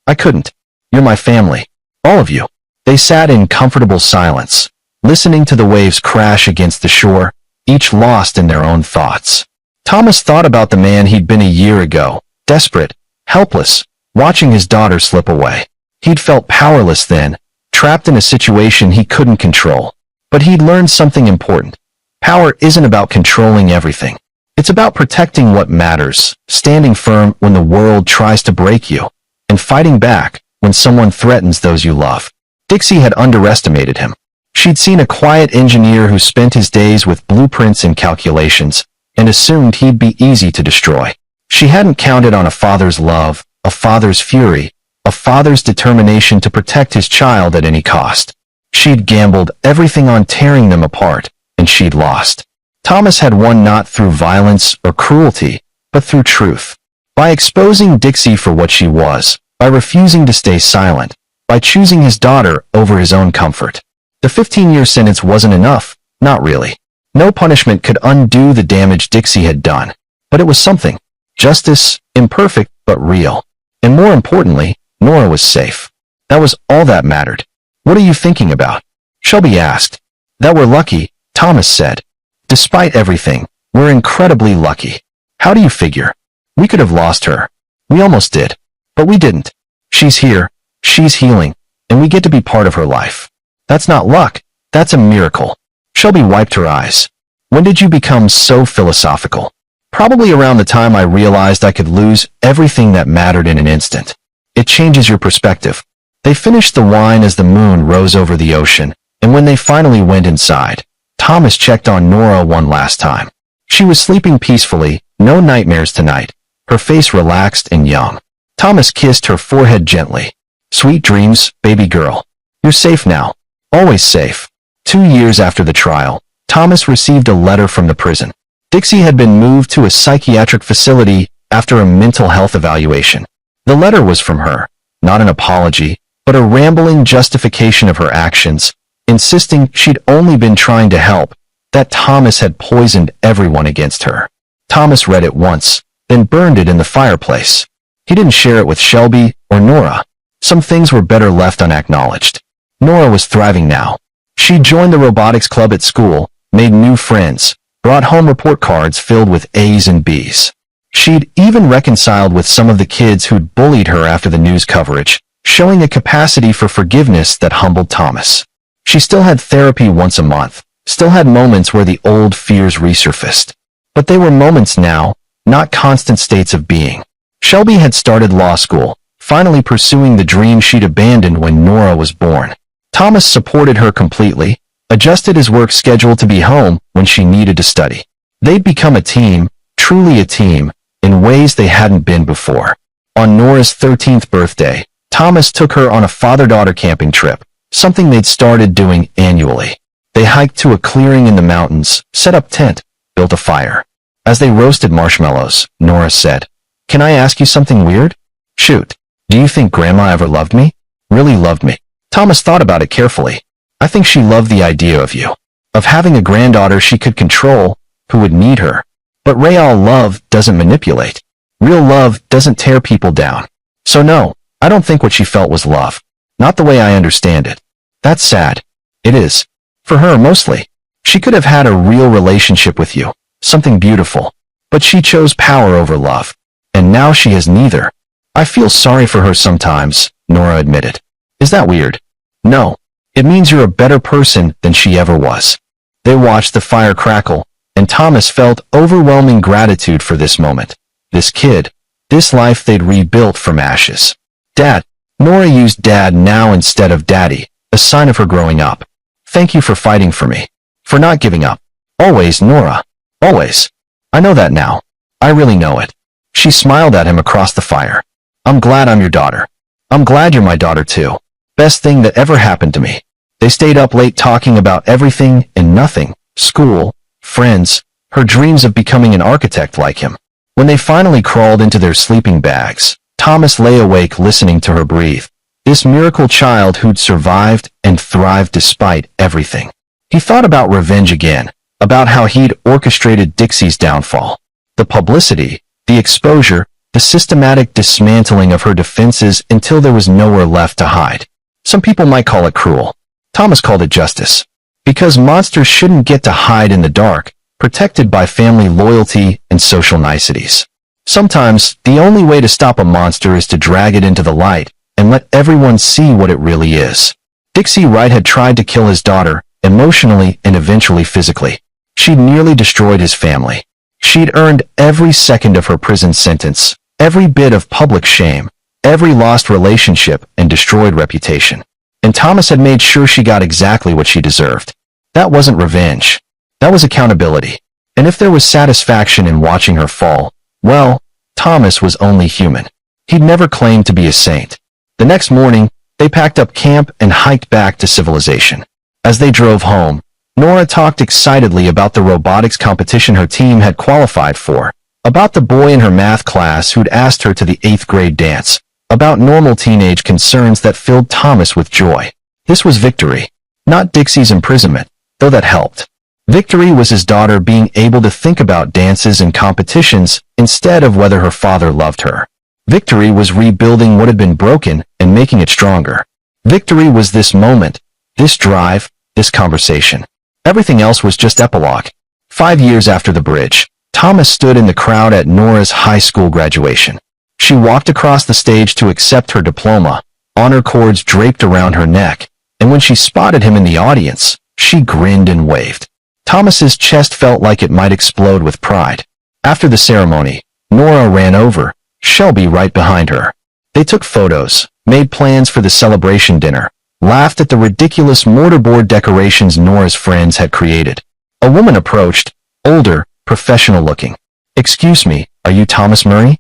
"I couldn't. You're my family. All of you." They sat in comfortable silence, listening to the waves crash against the shore, each lost in their own thoughts. Thomas thought about the man he'd been a year ago, desperate, helpless, watching his daughter slip away. He'd felt powerless then, trapped in a situation he couldn't control. But he'd learned something important. Power isn't about controlling everything. It's about protecting what matters, standing firm when the world tries to break you, and fighting back when someone threatens those you love. Dixie had underestimated him. She'd seen a quiet engineer who spent his days with blueprints and calculations, and assumed he'd be easy to destroy. She hadn't counted on a father's love, a father's fury, a father's determination to protect his child at any cost. She'd gambled everything on tearing them apart, and she'd lost. Thomas had won not through violence or cruelty, but through truth. By exposing Dixie for what she was, by refusing to stay silent, by choosing his daughter over his own comfort. The 15-year sentence wasn't enough, not really. No punishment could undo the damage Dixie had done. But it was something. Justice, imperfect, but real. And more importantly, Nora was safe. That was all that mattered. What are you thinking about? Shelby asked. That we're lucky, Thomas said. Despite everything, we're incredibly lucky. How do you figure? We could have lost her. We almost did. But we didn't. She's here, she's healing, and we get to be part of her life. That's not luck, that's a miracle. Shelby wiped her eyes. When did you become so philosophical? Probably around the time I realized I could lose everything that mattered in an instant. It changes your perspective. They finished the wine as the moon rose over the ocean, and when they finally went inside, Thomas checked on Nora one last time. She was sleeping peacefully, no nightmares tonight, her face relaxed and young. Thomas kissed her forehead gently. Sweet dreams, baby girl. You're safe now. Always safe. 2 years after the trial, Thomas received a letter from the prison. Dixie had been moved to a psychiatric facility after a mental health evaluation. The letter was from her, not an apology, but a rambling justification of her actions, insisting she'd only been trying to help, that Thomas had poisoned everyone against her. Thomas read it once, then burned it in the fireplace. He didn't share it with Shelby or Nora. Some things were better left unacknowledged. Nora was thriving now. She joined the robotics club at school, made new friends, brought home report cards filled with A's and B's. She'd even reconciled with some of the kids who'd bullied her after the news coverage, showing a capacity for forgiveness that humbled Thomas. She still had therapy once a month, still had moments where the old fears resurfaced. But they were moments now, not constant states of being. Shelby had started law school, finally pursuing the dream she'd abandoned when Nora was born. Thomas supported her completely, adjusted his work schedule to be home when she needed to study. They'd become a team, truly a team, in ways they hadn't been before. On Nora's 13th birthday, Thomas took her on a father-daughter camping trip, something they'd started doing annually. They hiked to a clearing in the mountains, set up tent, built a fire. As they roasted marshmallows, Nora said, "Can I ask you something weird? Shoot. Do you think Grandma ever loved me? Really loved me?" Thomas thought about it carefully. "I think she loved the idea of you. Of having a granddaughter she could control, who would need her. But real love doesn't manipulate. Real love doesn't tear people down. So no, I don't think what she felt was love. Not the way I understand it. That's sad. It is. For her, mostly. She could have had a real relationship with you, something beautiful. But she chose power over love. And now she has neither. I feel sorry for her sometimes," Nora admitted. "Is that weird?" "No. It means you're a better person than she ever was." They watched the fire crackle, and Thomas felt overwhelming gratitude for this moment. This kid. This life they'd rebuilt from ashes. "Dad." Nora used dad now instead of daddy, a sign of her growing up. "Thank you for fighting for me. For not giving up. Always, Nora. Always. I know that now. I really know it." She smiled at him across the fire. "I'm glad I'm your daughter. I'm glad you're my daughter too. Best thing that ever happened to me." They stayed up late talking about everything and nothing, school, friends, her dreams of becoming an architect like him. When they finally crawled into their sleeping bags, Thomas lay awake listening to her breathe. This miracle child who'd survived and thrived despite everything. He thought about revenge again, about how he'd orchestrated Dixie's downfall. The publicity, the exposure, the systematic dismantling of her defenses until there was nowhere left to hide. Some people might call it cruel. Thomas called it justice. Because monsters shouldn't get to hide in the dark, protected by family loyalty and social niceties. Sometimes, the only way to stop a monster is to drag it into the light and let everyone see what it really is. Dixie Wright had tried to kill his daughter, emotionally and eventually physically. She'd nearly destroyed his family. She'd earned every second of her prison sentence, every bit of public shame, every lost relationship and destroyed reputation. And Thomas had made sure she got exactly what she deserved. That wasn't revenge. That was accountability. And if there was satisfaction in watching her fall, well, Thomas was only human. He'd never claimed to be a saint. The next morning, they packed up camp and hiked back to civilization. As they drove home, Nora talked excitedly about the robotics competition her team had qualified for, about the boy in her math class who'd asked her to the 8th grade dance, about normal teenage concerns that filled Thomas with joy. This was victory, not Dixie's imprisonment, though that helped. Victory was his daughter being able to think about dances and competitions instead of whether her father loved her. Victory was rebuilding what had been broken and making it stronger. Victory was this moment, this drive, this conversation. Everything else was just epilogue. 5 years after the bridge, Thomas stood in the crowd at Nora's high school graduation. She walked across the stage to accept her diploma, honor cords draped around her neck, and when she spotted him in the audience, she grinned and waved. Thomas's chest felt like it might explode with pride. After the ceremony, Nora ran over, Shelby right behind her. They took photos, made plans for the celebration dinner, laughed at the ridiculous mortarboard decorations Nora's friends had created. A woman approached, older, professional-looking. "Excuse me, are you Thomas Murray?"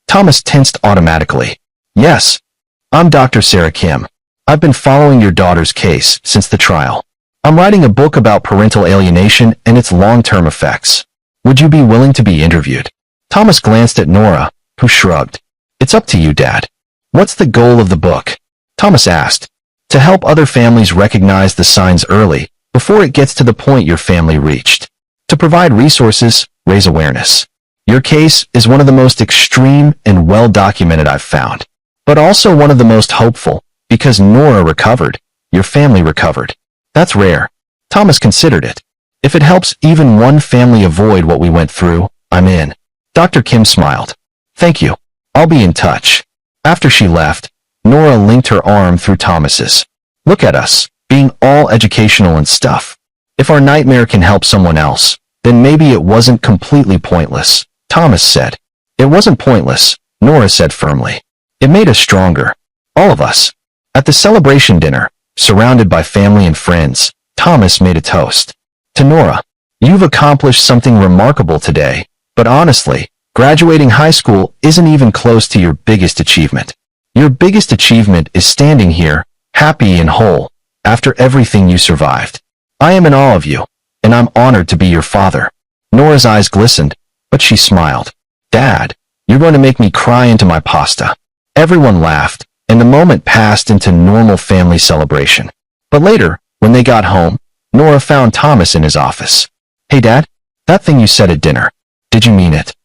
Thomas tensed automatically. "Yes. I'm Dr. Sarah Kim. I've been following your daughter's case since the trial. I'm writing a book about parental alienation and its long-term effects. Would you be willing to be interviewed?" Thomas glanced at Nora, who shrugged. "It's up to you, Dad." "What's the goal of the book?" Thomas asked. "To help other families recognize the signs early, before it gets to the point your family reached. To provide resources, raise awareness. Your case is one of the most extreme and well-documented I've found, but also one of the most hopeful, because Nora recovered, your family recovered. That's rare." Thomas considered it. "If it helps even one family avoid what we went through, I'm in." Dr. Kim smiled. "Thank you. I'll be in touch." After she left, Nora linked her arm through Thomas's. "Look at us, being all educational and stuff. If our nightmare can help someone else, then maybe it wasn't completely pointless," Thomas said. "It wasn't pointless," Nora said firmly. "It made us stronger. All of us." At the celebration dinner, surrounded by family and friends, Thomas made a toast. "To Nora, you've accomplished something remarkable today, but honestly, graduating high school isn't even close to your biggest achievement. Your biggest achievement is standing here, happy and whole, after everything you survived. I am in awe of you, and I'm honored to be your father." Nora's eyes glistened, but she smiled. "Dad, you're going to make me cry into my pasta." Everyone laughed, and the moment passed into normal family celebration. But later, when they got home, Nora found Thomas in his office. "Hey Dad, that thing you said at dinner, did you mean it?"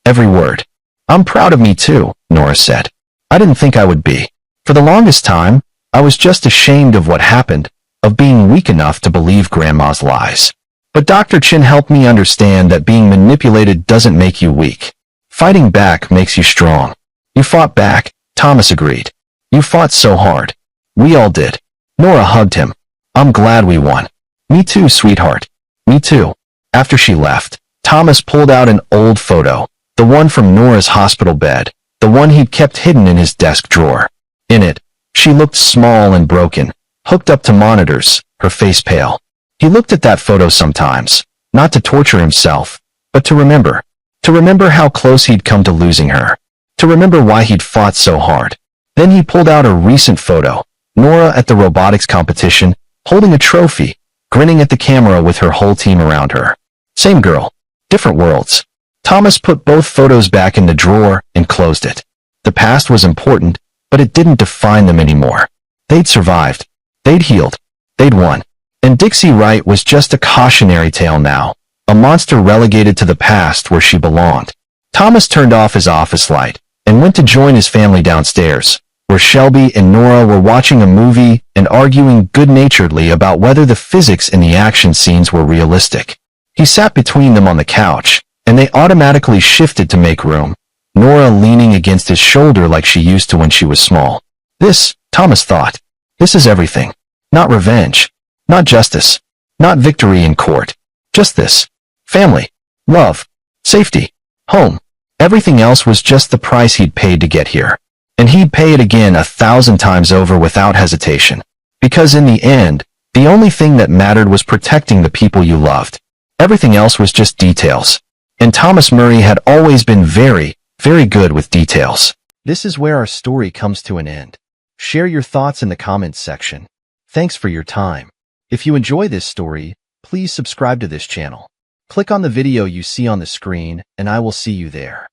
"Every word." "I'm proud of me too," Nora said. "I didn't think I would be. For the longest time, I was just ashamed of what happened, of being weak enough to believe Grandma's lies. But Dr. Chin helped me understand that being manipulated doesn't make you weak. Fighting back makes you strong." "You fought back," Thomas agreed. "You fought so hard." "We all did." Nora hugged him. "I'm glad we won." "Me too, sweetheart." "Me too." After she left, Thomas pulled out an old photo, the one from Nora's hospital bed, the one he'd kept hidden in his desk drawer. In it, she looked small and broken, hooked up to monitors, her face pale. He looked at that photo sometimes, not to torture himself, but to remember. To remember how close he'd come to losing her. To remember why he'd fought so hard. Then he pulled out a recent photo, Nora at the robotics competition, holding a trophy, grinning at the camera with her whole team around her. Same girl, different worlds. Thomas put both photos back in the drawer and closed it. The past was important, but it didn't define them anymore. They'd survived. They'd healed. They'd won. And Dixie Wright was just a cautionary tale now, a monster relegated to the past where she belonged. Thomas turned off his office light and went to join his family downstairs, where Shelby and Nora were watching a movie and arguing good-naturedly about whether the physics in the action scenes were realistic. He sat between them on the couch, and they automatically shifted to make room, Nora leaning against his shoulder like she used to when she was small. This, Thomas thought, this is everything. Not revenge. Not justice. Not victory in court. Just this. family, love, safety, home. Everything else was just the price he'd paid to get here. And he'd pay it again 1,000 times over without hesitation. Because in the end, the only thing that mattered was protecting the people you loved. Everything else was just details. And Thomas Murray had always been very, very good with details. This is where our story comes to an end. Share your thoughts in the comments section. Thanks for your time. If you enjoy this story, please subscribe to this channel. Click on the video you see on the screen, and I will see you there.